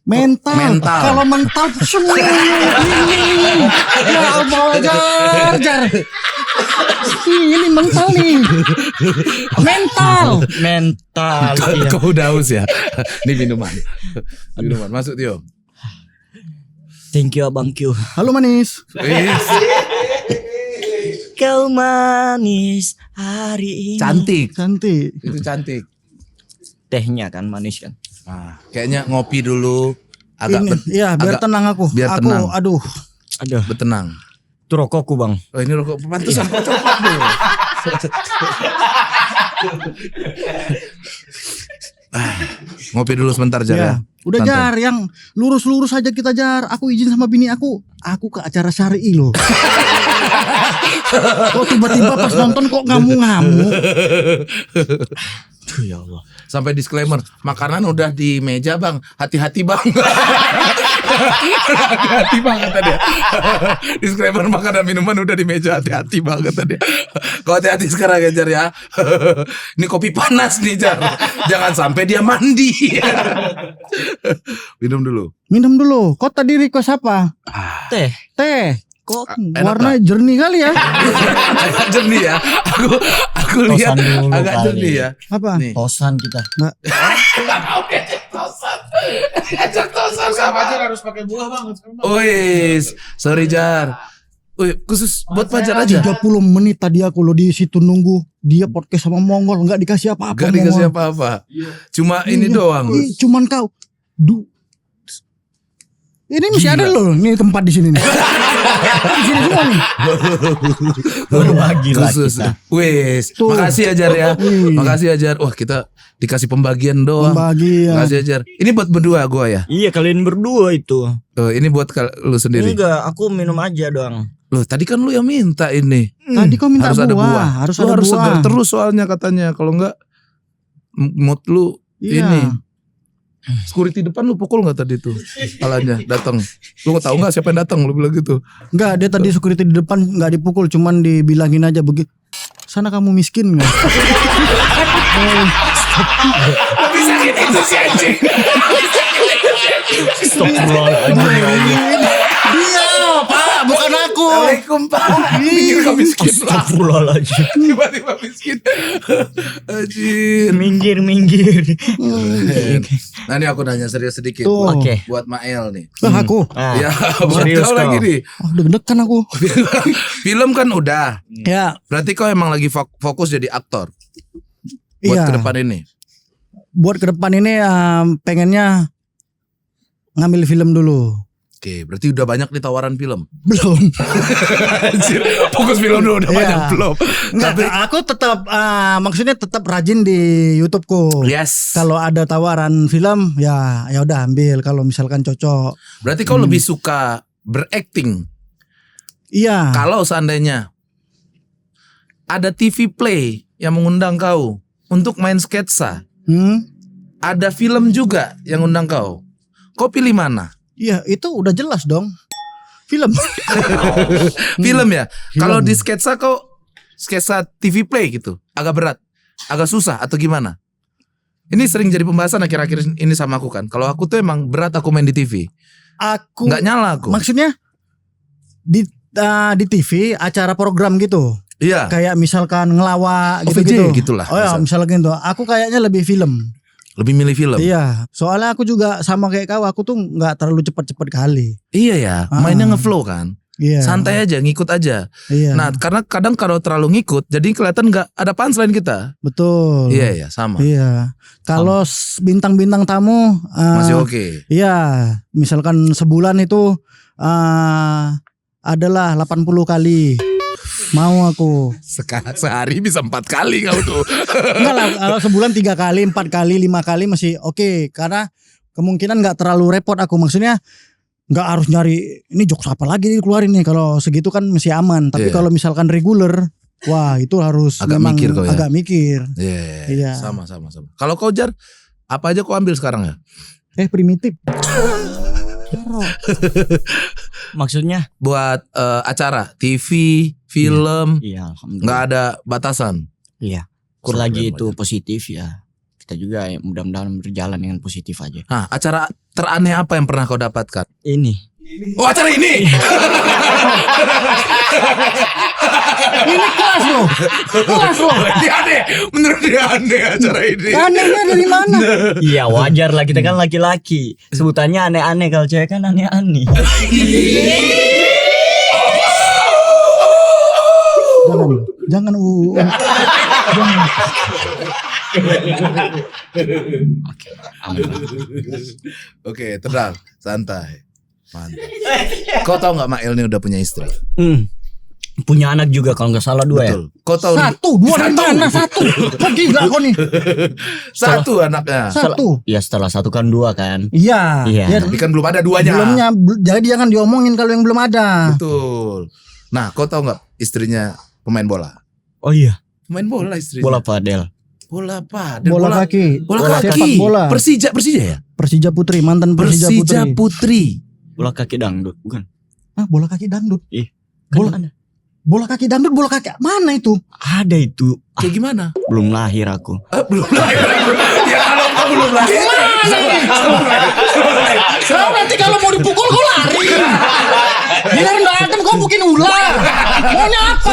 Mental. Mental. Kalau mental semua ini. Ya Allah, jar. Ini mental nih. Mental. iya. Kau udah haus ya? Ini minuman. Masuk Tio. Thank you Abang Q. Halo manis. Kau manis hari ini. Cantik. Cantik. Itu cantik. Tehnya kan manis kan. Nah, kayaknya ngopi dulu. Agak Iya, biar agak tenang aku. biar Aku, tenang. aduh. Aduh, bertenang. itu rokokku Bang. Oh ini rokok pantesan kau coklat dulu. Ngopi dulu sebentar Jar ya. Ya. Udah Santai. Jar, yang lurus-lurus aja kita Jar. Aku izin sama bini aku. Aku ke acara syar'i loh. Kok tiba-tiba pas nonton kok ngamuk-ngamuk. Aduh ya Allah. Sampai disclaimer, makanan udah di meja Bang, hati-hati Bang. Hati-hati Bang kata dia. Disclaimer makanan minuman udah di meja, hati-hati Bang kata dia. Kau hati-hati sekarang ya Jar ya. Ini kopi panas nih Jar. Jangan sampai dia mandi. Minum dulu. Minum dulu. Kok tadi request apa? Teh. Teh. Kok Enak warna tak? jernih kali ya? Agak jernih ya. Aku lihat Tosan dulu agak kali. jernih ya. Apa? Nih. Tosan kita. Ajak tosan sama aja harus pakai buah bang. Wis, sorry Jar. Wih, khusus buat Fajar aja. 30 menit tadi aku lo di situ nunggu dia podcast sama Mongol nggak dikasih apa-apa. Gak dikasih Mongol. apa-apa. Cuma ini Iya. doang. Ih, cuman kau Ini masih ada loh, nih tempat di sini nih. Di sini semua nih. Berbagi lah Khusus. kita. Wes, Tuh. makasih Ajar ya. Wih. Makasih Ajar. Wah, kita dikasih pembagian doang. Pembagian. Makasih Ajar. Ini buat berdua gua ya. Iya kalian berdua itu. Ini buat lu sendiri. Enggak, aku minum aja doang. Loh, tadi kan lu yang minta ini. Tadi kau minta Harus ada buah. Harus Lu ada harus buah. segar terus soalnya katanya. Kalau enggak mood lu Iya. ini. Security depan lu pukul nggak tadi tuh? Alanya datang. Lu tahu nggak siapa yang datang? Lu bilang gitu. Enggak, dia tadi security di depan enggak dipukul, cuman dibilangin aja begitu. Sana kamu miskin enggak? Lebih sakit itu si anjing. Dia, Pak, bukan aku. Assalamualaikum Pak. Mikir kau miskin lah. Astagfirullahaladzim. Tiba-tiba miskin. Anjir. Minggir. Nah ini aku nanya serius sedikit. Tuh. Oke. Buat Mael nih. Aku. Nah, Ya buat serius kau kau. lagi nih. Oh, deg-degan aku. Film kan udah. Ya, Berarti kau emang lagi fokus jadi aktor. Buat iya. ke depan ini. Buat ke depan ini pengennya ngambil film dulu. Oke, berarti udah banyak nih tawaran film. Belum. Anjir, fokus film dulu udah Iya. banyak belum. Enggak, Tapi aku tetap maksudnya tetap rajin di YouTubeku. yes. Kalau ada tawaran film ya udah ambil kalau misalkan cocok. Berarti kau lebih suka berakting. Iya. Kalau seandainya ada TV Play yang mengundang kau untuk main sketsa, ada film juga yang undang kau. Kau pilih mana? Iya, itu udah jelas dong. Film. Film ya. Film. Kalau di sketsa kau sketsa TV Play gitu, agak berat, agak susah atau gimana? Ini sering jadi pembahasan akhir-akhir ini sama aku kan. Kalau aku tuh emang berat aku main di TV. Aku Nggak nyala aku. maksudnya di TV acara program gitu. Iya. Kayak misalkan ngelawak Oh, gitu-gitu. VJ gitulah, Oh ya, misal. misalkan gitu. Aku kayaknya lebih film. Lebih milih film. Iya, soalnya aku juga sama kayak kau, aku tuh nggak terlalu cepat-cepat kali. Iya ya, mainnya ngeflow kan. Iya. Santai aja, ngikut aja. Iya. Nah, karena kadang kalau terlalu ngikut, jadi kelihatan nggak ada punchline kita. Betul. Iya ya, sama. Iya. Kalau bintang-bintang tamu Masih oke. Iya, misalkan sebulan itu adalah 80 kali. Mau aku. Sehari bisa 4 kali kau tuh. Enggak lah, kalau sebulan 3 kali, 4 kali, 5 kali masih oke. Karena kemungkinan nggak terlalu repot aku. Maksudnya nggak harus nyari ini jokes apa lagi dikeluarin nih. Kalau segitu kan masih aman. Tapi Iya. kalau misalkan reguler, wah itu harus Agak memang mikir kau ya? agak mikir. Iya. Iya. Sama. Kalau kau Jar, apa aja kau ambil sekarang ya? Primitif. Maksudnya? Buat acara, TV, film, Iya, alhamdulillah. nggak ada batasan. Iya. Kurang Selagi keren itu positif ya. Kita juga ya, mudah-mudahan berjalan dengan positif aja. Nah, acara teraneh apa yang pernah kau dapatkan? Ini. Oh, acara ini. Ini kelas loh. Kelas loh. Dia aneh, menurut dia aneh acara ini. Anehnya dari mana? Iya wajar lah, kita kan laki-laki. Sebutannya aneh-aneh, kalau cewek kan aneh-aneh. Jangan jangan. Oke, tenang, santai. Mantap. Kau tahu nggak Mael ini udah punya istri? Punya anak juga kalau nggak salah 2 ya. Betul. Kau tahu Satu, dua dari mana? Satu. Kok gila kok nih? satu anaknya. Satu. Ya setelah 1 kan 2 kan. Iya. Iya. Ya, Tapi kan belum ada duanya. belumnya, jadi jangan diomongin kalau yang belum ada. Betul. Nah, kau tahu nggak istrinya pemain bola? Oh iya. Pemain bola istrinya. Bola padel. Bola apa? Dan Bola kaki. Bola Sepak kaki. bola. Persija ya? Persija Putri, mantan Persija Persija Putri. Putri. Bola kaki dangdut bukan? Ah, bola kaki dangdut. Bola Bola- Bola kaki dangdut, bola kaki mana itu? ada itu. Kayak gimana? Belum lahir aku. Belum lahir. Ya kalau kau belum lahir. Kau nanti kalau mau dipukul kau lari. Biar datang kau bikin ular. Maunya apa?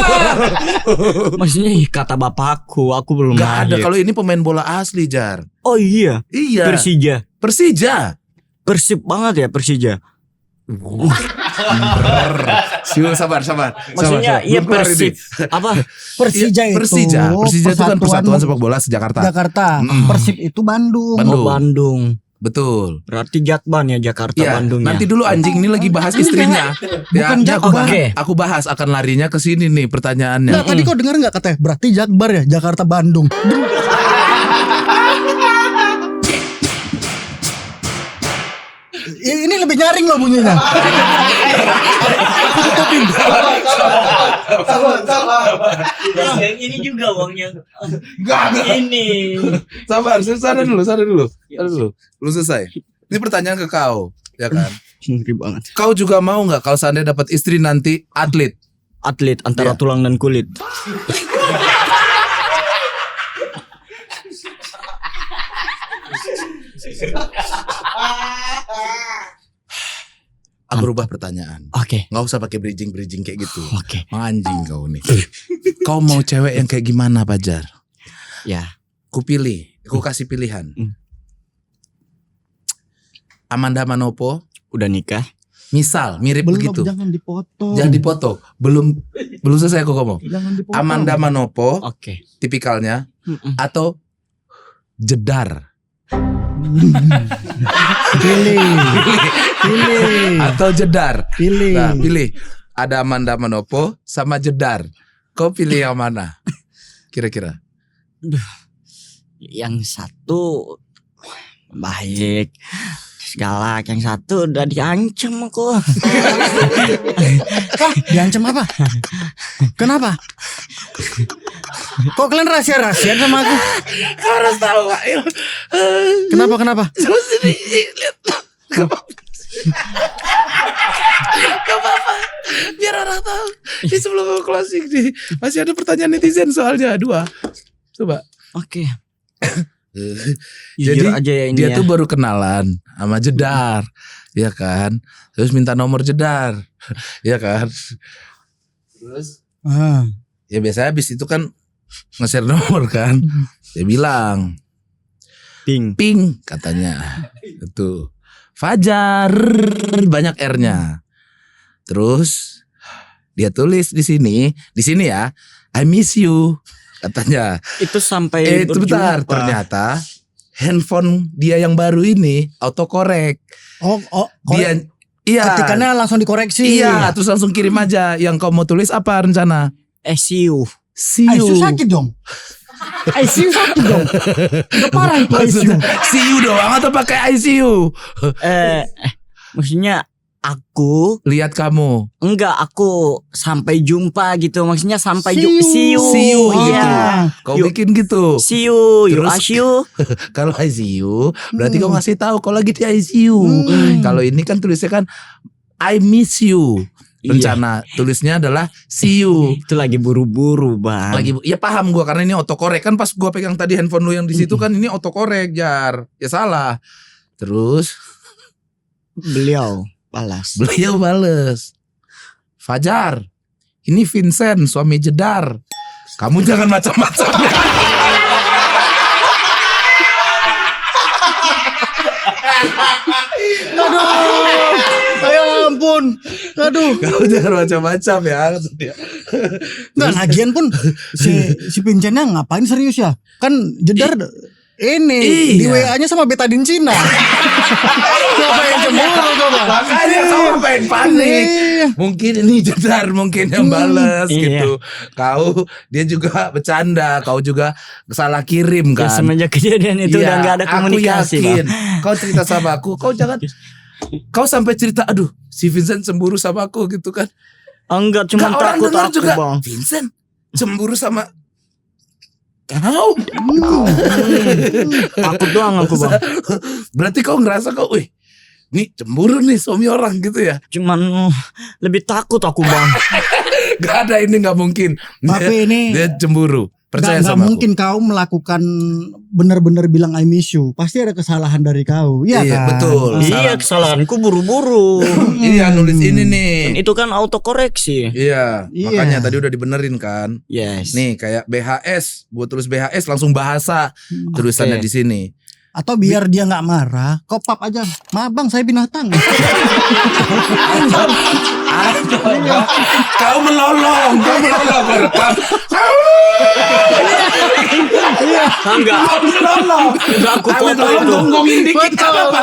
Maksudnya kata bapakku, aku belum Gak ada. lahir. Kalau ini pemain bola asli, Jar. Oh iya. Iya. Persija. Persija. Persib banget ya Persija. Sabar. Maksudnya iya Persib. Apa? Persija itu. Persija itu kan Persatuan Sepak Bola Jakarta. Jakarta. Mm. Persib itu Bandung. Bandung. Oh, Bandung. Betul. Berarti Jakban ya Jakarta Ya, Bandung ya. nanti dulu anjing ini lagi bahas istrinya. Ya, Bukan ini aku, Jakbar. Oke. aku bahas akan larinya ke sini nih pertanyaannya. Nah, tadi kau dengar nggak katanya? Berarti Jakbar ya, Jakarta Bandung. Ini lebih nyaring loh bunyinya. Yang ini juga uangnya. Enggak. Ini. Sabar, sadar dulu. Belum selesai. Ini pertanyaan ke kau, ya kan? Ngeri banget. Kau juga mau nggak kalau seandainya dapat istri nanti atlet? Atlet antara Iya. tulang dan kulit. Aku rubah pertanyaan. Oke. Nggak usah pakai bridging kayak gitu. Oke. Anjing kau nih. Kau mau cewek yang kayak gimana, Pajar? Ya. Ku kasih pilihan. Amanda Manopo, Udah nikah. misal mirip Belum, begitu. jangan dipotong. Jangan dipotong. Belum selesai aku ngomong. Jangan dipotong. Amanda Manopo Oke. tipikalnya atau Jedar Pilih. atau Jedar. Pilih. Nah, pilih. Ada Amanda Manopo sama Jedar. Kau pilih yang mana? Kira-kira. Yang satu baik, terus galak. Yang satu udah diancam aku. Diancam apa? Kenapa? Kok kalian rahasia-rahasia sama aku? Kau harus tahu, Wail. Kenapa? Coba sini lihat. Gak apa-apa. Biar orang tahu. Ini sebelum aku closing nih, masih ada pertanyaan netizen soalnya 2. Coba. Oke. Jadi Jujur aja ya ini dia ya. tuh baru kenalan sama Jedar, ya kan? Terus minta nomor Jedar, ya kan? Terus ya biasanya habis itu kan nge-share nomor kan. Dia bilang Ping. ping katanya. Itu Fajar banyak R-nya. Terus dia tulis di sini ya, I miss you katanya. Itu sampai Itu bentar, berjumpa. ternyata handphone dia yang baru ini autocorrect. Oh, Dia iya. ketikannya langsung dikoreksi. Iya, terus langsung kirim aja. Yang kau mau tulis apa rencana? SEU. See ICU you. sakit dong. ICU sakit dong. Udah parah itu ICU. Maksudnya, see you doang atau pakai ICU? Maksudnya aku Lihat kamu. enggak, aku sampai jumpa gitu. Maksudnya sampai See you. See you Iya. gitu. Kau Yuk. bikin gitu. See you, you Terus- ask you. Kalau ICU berarti kau ngasih tahu kau lagi di ICU. Kalau ini kan tulisnya kan I miss you. Rencana tulisnya adalah see you. Itu lagi buru-buru, Bang. Lagi ya paham gua karena ini autocorrect kan pas gua pegang tadi handphone lu yang di situ kan ini autocorrect Jar. Ya salah. Terus Beliau balas. beliau bales. Fajar, ini Vincent suami Jedar. Kamu jangan macam-macam. Ya ampun. Aduh. Kamu jangan macam-macam ya. kata dia. Nggak, lagian pun si Pincennya ngapain serius ya? Kan Jedar ini di Iya. WA-nya sama betadin Cina. Siapa yang cemburu coba? Makanya kau ngapain panik? Iya. Mungkin ini Jedar mungkin yang balas Iya. gitu. Kau dia juga bercanda, kau juga salah kirim Ya, kan. semenjak kejadian itu udah nggak ada komunikasi, Aku yakin. Bang. Kau cerita sama aku, kau jangan kau sampai cerita aduh si Vincent cemburu sama aku gitu kan. Enggak, cuma Nggak, orang takut dengar aku, juga Bang. Vincent cemburu sama kau. Takut doang aku, Bang. Berarti kau ngerasa kau, wih, nih cemburu nih suami orang gitu ya. Cuman lebih takut aku, Bang. Gak ada ini nggak mungkin. Tapi ini Dia cemburu. Percaya nggak sama aku. mungkin kau melakukan benar-benar bilang I miss you. Pasti ada kesalahan dari kau. Iya Iya, kan? betul. Iya, kesalahanku buru-buru. Iya nulis ini nih. Itu kan autokoreksi. Iya, Iya. makanya tadi udah dibenerin kan. Yes. Nih kayak BHS, gua tulis BHS langsung bahasa tulisannya Oke. di sini. Atau biar dia nggak marah, kau pap aja. Maaf bang, saya binatang. Kau menolong, kau menolong. Enggak aku foto itu. Gonggongin dikit nggak apa-apa.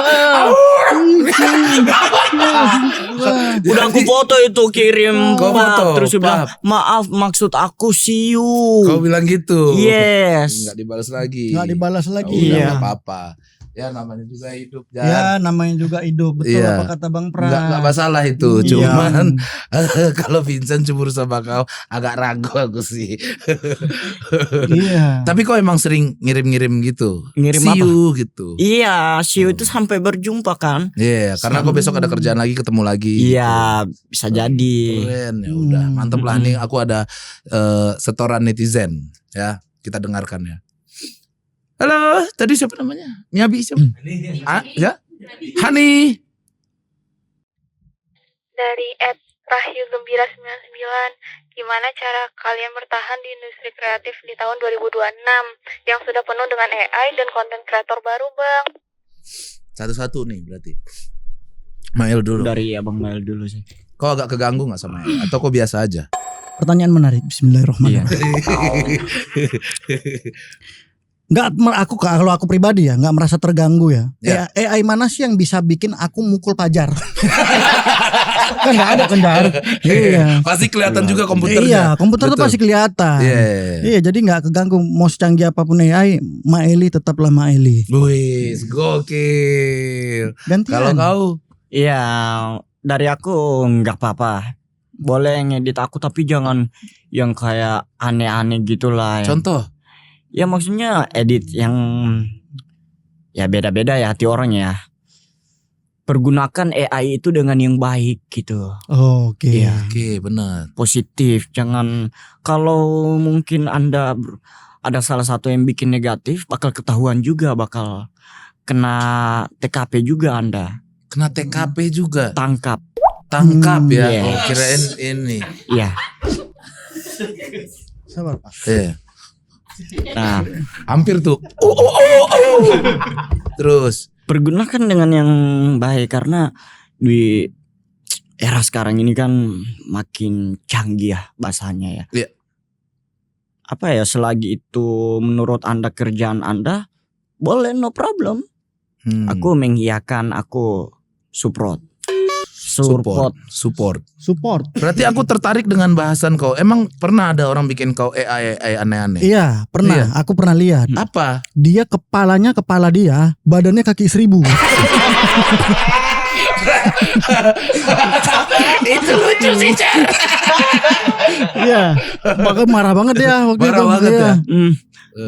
Udah aku foto itu kirim. Kau Pap. foto, Terus dia bilang, Pap. maaf maksud aku see you. Kau bilang gitu. Yes. Nggak dibalas lagi. Nggak dibalas lagi. Udah, Iya. nggak apa-apa. Ya namanya juga hidup, Jar. Ya namanya juga hidup. Betul Iya. apa kata Bang Pras. Nggak masalah itu. Iya. Cuman kalau Vincent cemburu sama kau agak ragu aku sih. Iya. Tapi kau emang sering ngirim-ngirim gitu. Ngirim See apa? you gitu. Iya, see you itu sampai berjumpa kan? Iya, karena kau besok ada kerjaan lagi, ketemu lagi. Iya, bisa jadi. Keren, ya udah. Hmm. Mantep lah nih, aku ada setoran netizen ya. Kita dengarkan ya. Halo, tadi siapa namanya? Miyabi siapa? Ya? Hani. Dari @rahyu_gembira99, gimana cara kalian bertahan di industri kreatif di tahun 2026 yang sudah penuh dengan AI dan konten kreator baru, Bang? Satu-satu nih berarti. Mael dulu. Dari Abang Mael dulu sih. Kau agak keganggu gak sama Mael? Atau kau biasa aja? Pertanyaan menarik. Bismillahirrahmanirrahim. Enggak, aku kalau aku pribadi ya nggak merasa terganggu ya. Ya. AI mana sih yang bisa bikin aku mukul pajar? Kan nggak ada kan Jar. Iya. Pasti kelihatan juga Iya, komputernya. komputer tuh Betul. pasti kelihatan. Iya. Iya, jadi nggak keganggu. Mau secanggih apapun AI, Maeli tetaplah Maeli. Wih, gokil. Gantian. Kalau kau Iya, dari aku nggak apa-apa. Boleh ngedit aku tapi jangan yang kayak aneh-aneh gitulah. contoh. Ya maksudnya edit yang ya beda-beda ya hati orang ya. Pergunakan AI itu dengan yang baik gitu. Oke. Iya. Oke, benar. Positif. Jangan kalau mungkin Anda ada salah satu yang bikin negatif bakal ketahuan juga, bakal kena TKP juga Anda. Kena TKP juga. Tangkap. Tangkap ya. Yes. Oh, kirain ini. Iya. Sabar, Pak. Iya. Nah, Hampir tuh. Terus. pergunakan dengan yang baik karena di era sekarang ini kan makin canggih ya bahasanya ya. Iya. Apa ya, selagi itu menurut Anda kerjaan Anda, boleh, no problem. Aku mengiyakan, aku support. Support. Support. Berarti aku tertarik dengan bahasan kau. Emang pernah ada orang bikin kau AI aneh-aneh? Iya, pernah. Iya. Aku pernah lihat. Apa? Dia kepalanya kepala dia, badannya kaki 1000. Itu lucu sih, Jar. Iya. Makanya marah banget ya waktu Marah itu. banget Iya.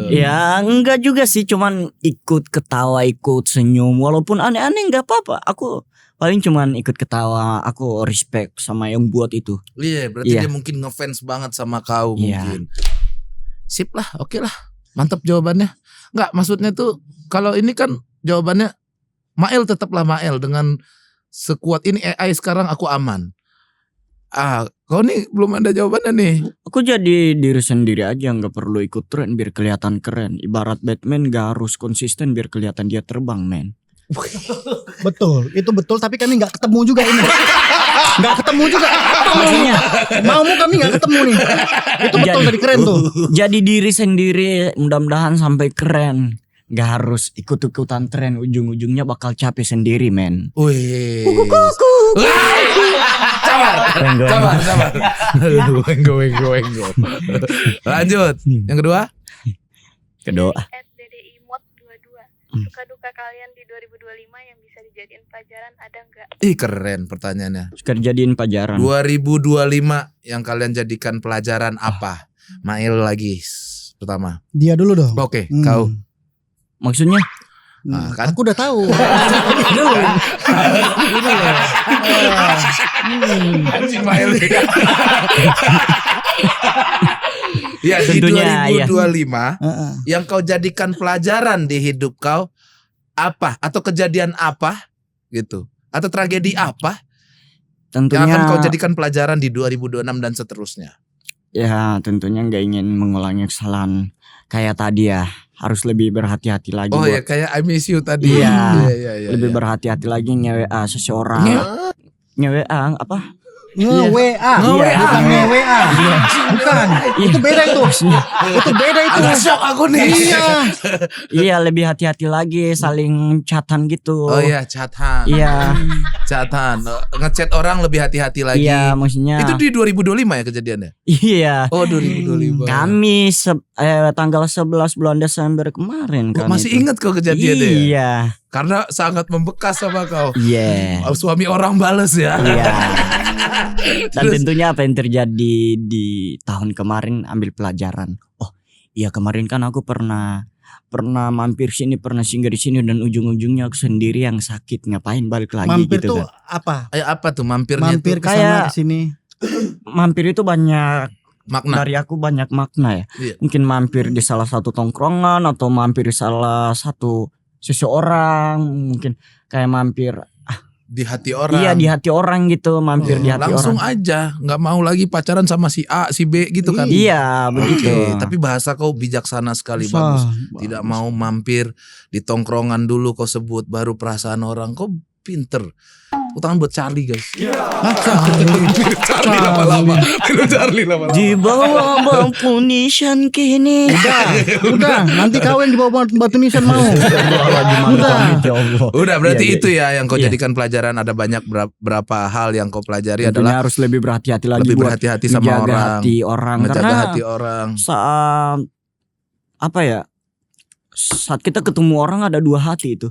Ya enggak juga sih, cuman ikut ketawa, ikut senyum. Walaupun aneh-aneh enggak apa-apa. Aku paling cuman ikut ketawa. Aku respect sama yang buat itu. Iya, berarti Iya. dia mungkin ngefans banget sama kau Iya. mungkin. Sip lah, oke lah. Mantap jawabannya. Enggak, maksudnya tuh kalau ini kan jawabannya Mael tetaplah Mael dengan sekuat ini AI sekarang aku aman. Kau nih belum ada jawabannya nih. Aku jadi diri sendiri aja, nggak perlu ikut tren biar kelihatan keren. Ibarat Batman gak harus konsisten biar kelihatan dia terbang, men. Betul, itu betul. Tapi kami nggak ketemu juga ini. Nggak ketemu juga. Maksudnya, maumu kami nggak ketemu nih. Itu betul Jadi- tadi, keren tuh. Jadi diri sendiri, mudah-mudahan sampai keren. Gak harus ikut-ikutan tren, ujung-ujungnya bakal capek sendiri, men. Wih. Sabar. Wenggo. Lanjut. Yang kedua? Kedua, @ddimot22, suka duka kalian di 2025 yang bisa dijadiin pelajaran ada nggak? Ih, keren pertanyaannya. suka dijadiin pelajaran. 2025 yang kalian jadikan pelajaran apa? Mail lagi pertama. Dia dulu dong. Oke, Hmm. kau. Maksudnya? Kan? Aku udah tahu. Dulu. Anjing Mail. Ya, di Tentunya, 2025 Heeh. yang kau jadikan pelajaran di hidup kau apa? Atau kejadian apa gitu? Atau tragedi apa yang Tentunya akan kau jadikan pelajaran di 2026 dan seterusnya? ya tentunya nggak ingin mengulangi kesalahan kayak tadi ya. Harus lebih berhati-hati lagi. Oh buat ya, kayak I miss you tadi. Iya. Iya. lebih berhati-hati lagi nge-WA seseorang. Nge-WA apa? Nge-WA. Nge-WA. Bukan nge-WA. Bukan. Itu beda itu. Itu beda itu. Agak shock aku nih. Iya. Iya, lebih hati-hati lagi saling chatan gitu. Oh iya, chatan. Iya. Chatan. Ngechat orang lebih hati-hati lagi. Iya, maksudnya. Itu di 2025 ya kejadiannya? Iya. Oh 2025. Kami tanggal 11 bulan Desember kemarin Kok kan. masih itu. ingat kau kejadiannya? Ya? Iya. Karena sangat membekas sama kau. Iya. Suami orang bales ya. Iya. Dan Terus? tentunya apa yang terjadi di tahun kemarin ambil pelajaran. Oh, iya kemarin kan aku pernah mampir sini, pernah singgah di sini dan ujung-ujungnya aku sendiri yang sakit. Ngapain balik lagi Mampir gitu tuh kan. apa? Apa tuh mampirnya Mampir tuh? ke sana Kayak- ke sini. Mampir itu banyak Makna. dari aku banyak makna ya. Iya. Mungkin mampir di salah satu tongkrongan atau mampir di salah satu seseorang, mungkin kayak mampir Di hati orang. iya di hati orang gitu, mampir di hati Langsung orang. aja, nggak mau lagi pacaran sama si A, si B gitu kan? Iya, Oke, begitu. tapi bahasa kau bijaksana sekali, Susah. bagus. Tidak mau mampir di tongkrongan dulu kau sebut, baru perasaan orang. Kau pinter. Utangan buat Charlie guys. Charlie lama-lama. Charlie lama-lama. Di bawah bangku nisan kini. Udah, nanti kawin di bawah batu nisan mau. Udah. Ya Allah. Udah berarti Iya, itu ya yang kau Iya. jadikan pelajaran. Ada banyak berapa hal yang kau pelajari Tentunya adalah harus lebih berhati-hati lagi lebih buat berhati-hati sama menjaga orang, hati orang menjaga karena hati orang. saat apa ya? Saat kita ketemu orang ada dua hati itu.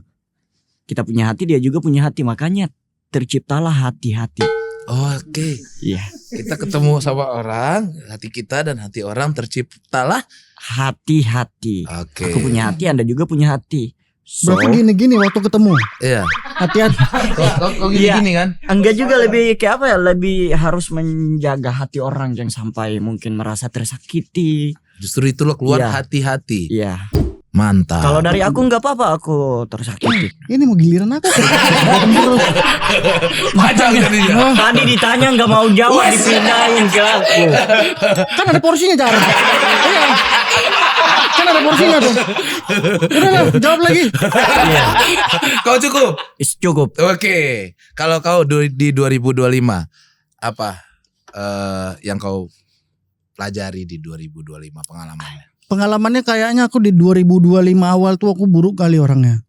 Kita punya hati, dia juga punya hati, makanya terciptalah hati-hati. Oke, Iya. kita ketemu sama orang, hati kita dan hati orang terciptalah. Hati-hati. Oke. Aku punya hati, Anda juga punya hati. So, Berarti gini-gini waktu ketemu. Iya. Hati-hati. Kau Iya. gini kan? enggak juga lebih kayak apa ya? Lebih harus menjaga hati orang jangan sampai mungkin merasa tersakiti. Justru itu lo keluar Iya. hati-hati. Iya. Mantap. Kalau dari aku nggak apa-apa aku tersakiti. Ini mau giliran aku. Terus. panjang jadinya. Tadi ditanya nggak mau jawab dipindahin ke aku. Kan ada porsinya cara. Iya. Kan ada porsinya tuh. Udah lah, jawab lagi. Iya. Kau cukup. Cukup. Oke. Kalau kau di 2025 apa yang kau pelajari di 2025 pengalamannya? Pengalamannya kayaknya aku di 2025 awal tuh aku buruk kali orangnya.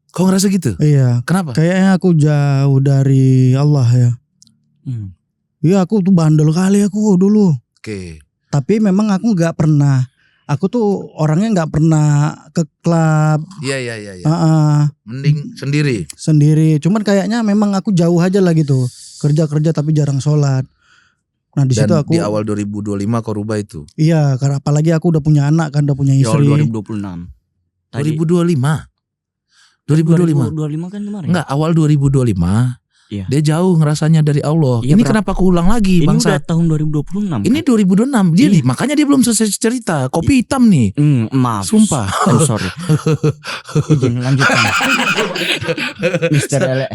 Kau ngerasa gitu? Iya. Kenapa? Kayaknya aku jauh dari Allah ya. Iya aku tuh bandel kali aku dulu. Oke. Tapi memang aku nggak pernah. Aku tuh orangnya nggak pernah ke klub. Iya. Mending sendiri. Sendiri. Cuman kayaknya memang aku jauh aja lah gitu. Kerja tapi jarang sholat. Nah di situ Dan aku. di awal 2025 kau rubah itu. Iya, karena apalagi aku udah punya anak kan, udah punya Di awal istri. 2026. Tadi 2025. 2025. 2025 kan kemarin. Enggak, awal 2025. Iya. Dia jauh ngerasanya dari Allah. Iya, Ini berarti- kenapa aku ulang lagi, Ini bangsa? udah tahun 2026. Ini 2026. Dia Iya. makanya dia belum selesai cerita. Kopi hitam nih. Maaf. Sumpah. Oh, sorry. Izin lanjutkan. Mister Ele.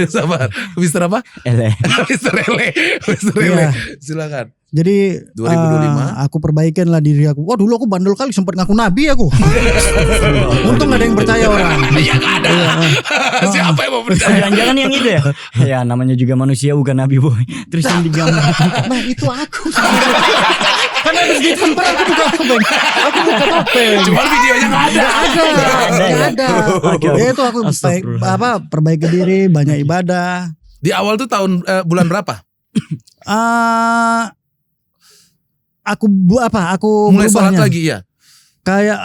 Sabar. Mister apa? Ele. Mister Ele. Mister Iya. Ele. Silakan. Jadi 2025. aku perbaikin lah diri aku. Wah dulu aku bandel kali, sempat ngaku nabi aku. Untung gak ada yang percaya orang. Iya gak ada. Siapa yang mau percaya? Jangan-jangan yang itu ya? Ya namanya juga manusia bukan nabi boy. Terus yang digambar. Nah itu aku. Kan habis ditampar aku buka topeng. Aku buka topeng. Cuma videonya gak ada. Gak ada. Oke. Ya itu aku Astagfirullah. perbaiki diri, banyak ibadah. Di awal tuh tahun bulan berapa? Aku Mulai sholat berubahnya. lagi ya. Kayak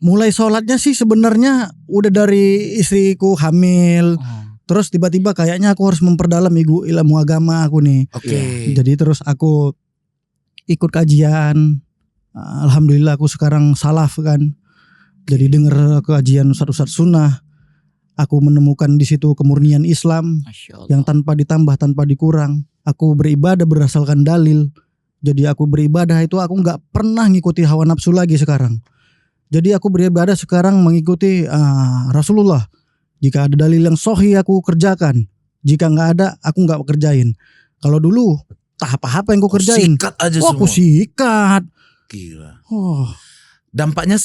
mulai sholatnya sih sebenarnya udah dari istriku hamil. Terus tiba-tiba kayaknya aku harus memperdalam ilmu agama aku nih. Oke. Jadi terus aku ikut kajian. Alhamdulillah aku sekarang salaf kan. Jadi denger kajian Ustadz sunnah. Aku menemukan di situ kemurnian Islam Masya Allah. yang tanpa ditambah, tanpa dikurang. Aku beribadah berdasarkan dalil. Jadi aku beribadah itu aku nggak pernah ngikuti hawa nafsu lagi sekarang. Jadi aku beribadah sekarang mengikuti Rasulullah. Jika ada dalil yang sahih aku kerjakan. Jika nggak ada aku nggak kerjain. Kalau dulu tahap apa yang aku kerjain? Sikat aja Wah semua. aku sikat. Gila. Oh, Dampaknya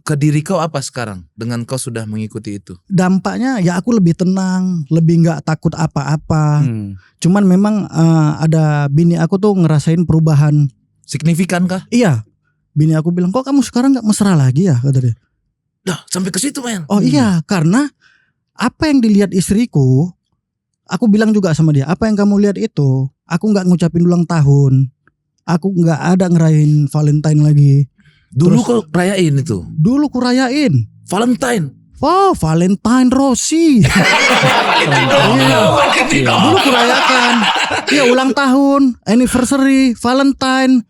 ke diri kau apa sekarang dengan kau sudah mengikuti itu? Dampaknya ya aku lebih tenang, lebih nggak takut apa-apa. Cuman memang ada bini aku tuh ngerasain perubahan. Signifikan kah? Iya, bini aku bilang, kok kamu sekarang nggak mesra lagi ya, kata dia. Dah sampai ke situ men. Oh iya, karena apa yang dilihat istriku, aku bilang juga sama dia, apa yang kamu lihat itu, aku nggak ngucapin ulang tahun, aku nggak ada ngerayain Valentine lagi. Dulu Terus- kau rayain itu Dulu ku rayain. Valentine. Oh, Valentine Rossi. Iya. Dulu ku rayakan. Iya, ulang tahun, anniversary, Valentine.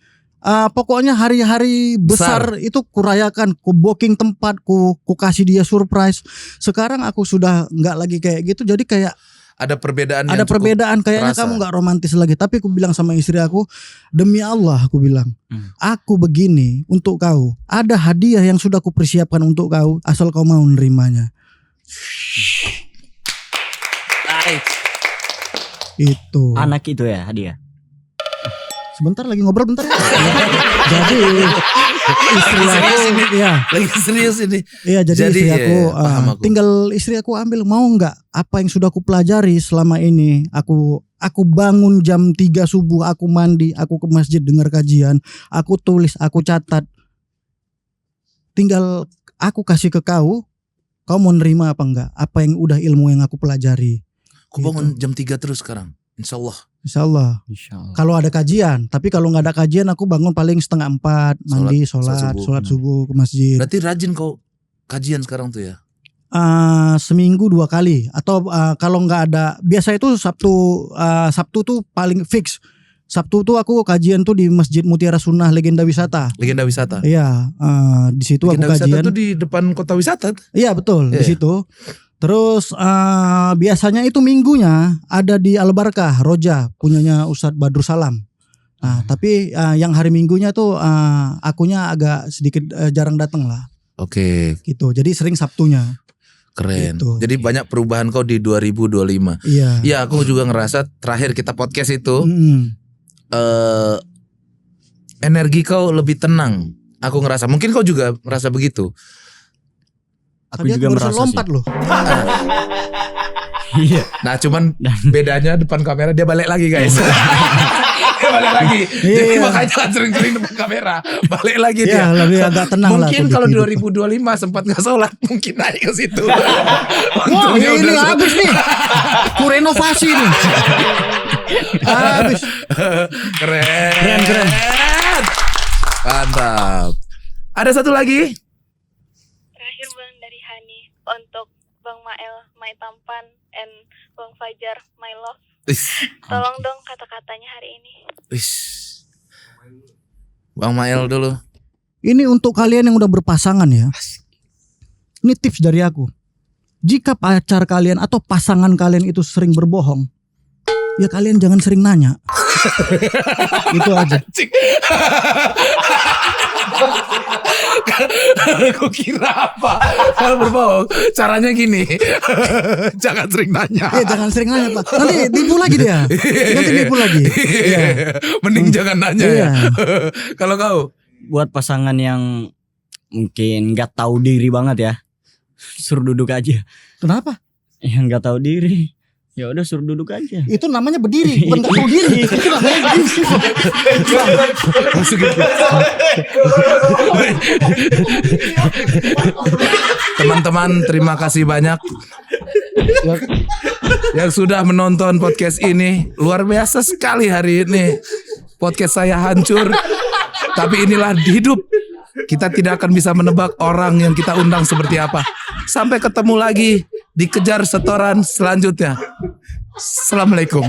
Pokoknya hari-hari besar itu ku rayakan, ku booking tempat, ku kasih dia surprise. Sekarang aku sudah nggak lagi kayak gitu, jadi kayak Ada perbedaan yang ada cukup perbedaan, kayaknya terasa. kamu nggak romantis lagi. Tapi aku bilang sama istri aku, demi Allah aku bilang, aku begini untuk kau. Ada hadiah yang sudah aku persiapkan untuk kau, asal kau mau menerimanya. Itu. Anak itu ya hadiah. Sebentar lagi ngobrol bentar ya. Jadi istri aku, ya, Lagi serius ini. iya jadi Jadi, istri aku, iya, paham aku. tinggal istri aku ambil, mau nggak apa yang sudah aku pelajari selama ini. Aku bangun jam 3 subuh, aku mandi, aku ke masjid dengar kajian, aku tulis, aku catat. Tinggal aku kasih ke kau mau nerima apa enggak? Apa yang udah ilmu yang aku pelajari. Aku bangun jam 3 terus sekarang. Insya Allah. Insyaallah. Insyaallah. Kalau ada kajian, tapi kalau nggak ada kajian aku bangun paling 3:30, mandi, sholat sholat subuh. subuh ke masjid. Berarti rajin kau kajian sekarang tuh ya. Seminggu 2 kali, atau kalau nggak ada, biasa itu Sabtu tuh paling fix. Sabtu tuh aku kajian tuh di Masjid Mutiara Sunnah Legenda Wisata. Legenda wisata. Iya, di situ aku Legenda wisata kajian. tuh di depan kota wisata. Iya betul, di Iya. situ. Terus biasanya itu minggunya ada di Al Barkah Roja, punyanya Ustadz Badrul Salam. Nah, tapi yang hari Minggunya tuh akunya agak sedikit jarang datang lah, Oke, gitu. Jadi sering Sabtunya. keren. Gitu. Jadi banyak perubahan kau di 2025. Iya. Iya, aku juga ngerasa terakhir kita podcast itu energi kau lebih tenang. Aku ngerasa, mungkin kau juga merasa begitu. Aku Tapi juga barusan merasa lompat loh. Iya. Nah, cuman bedanya depan kamera dia balik lagi guys. Dia balik lagi. Jadi Iya. makanya sering-sering depan kamera. Balik lagi dia. Iya, lebih agak tenang lah. Mungkin aku kalau di kehidupan. 2025 sempat nggak sholat, mungkin naik ke situ. Wah, Untungnya ini udah habis nih. Ku renovasi nih. Habis. Keren. Mantap. Ada satu lagi. Terakhir Bang dari Hani untuk Bang Mael, My Tampan, and Bang Fajar, My Love. Tolong dong kata-katanya hari ini. Bang Mael dulu. Ini untuk kalian yang udah berpasangan ya. Ini tips dari aku. Jika pacar kalian atau pasangan kalian itu sering berbohong, ya kalian jangan sering nanya. Itu aja. Aku kira apa? Kalau berbohong caranya gini. Jangan sering nanya. Jangan sering nanya Pak. Nanti nipu lagi dia. Nanti nipu lagi. Iya. Mending jangan nanya ya. Iya. Kalau kau Buat pasangan yang mungkin nggak tahu diri banget ya, suruh duduk aja. Kenapa? Yang nggak tahu diri, ya udah suruh duduk aja. Itu namanya berdiri, bukan tahu diri. Itu namanya berdiri. masuk gitu. Teman-teman, terima kasih banyak yang sudah menonton podcast ini. Luar biasa sekali hari ini. Podcast saya hancur, tapi inilah hidup. Kita tidak akan bisa menebak orang yang kita undang seperti apa. Sampai ketemu lagi di Kejar Setoran selanjutnya. Assalamualaikum.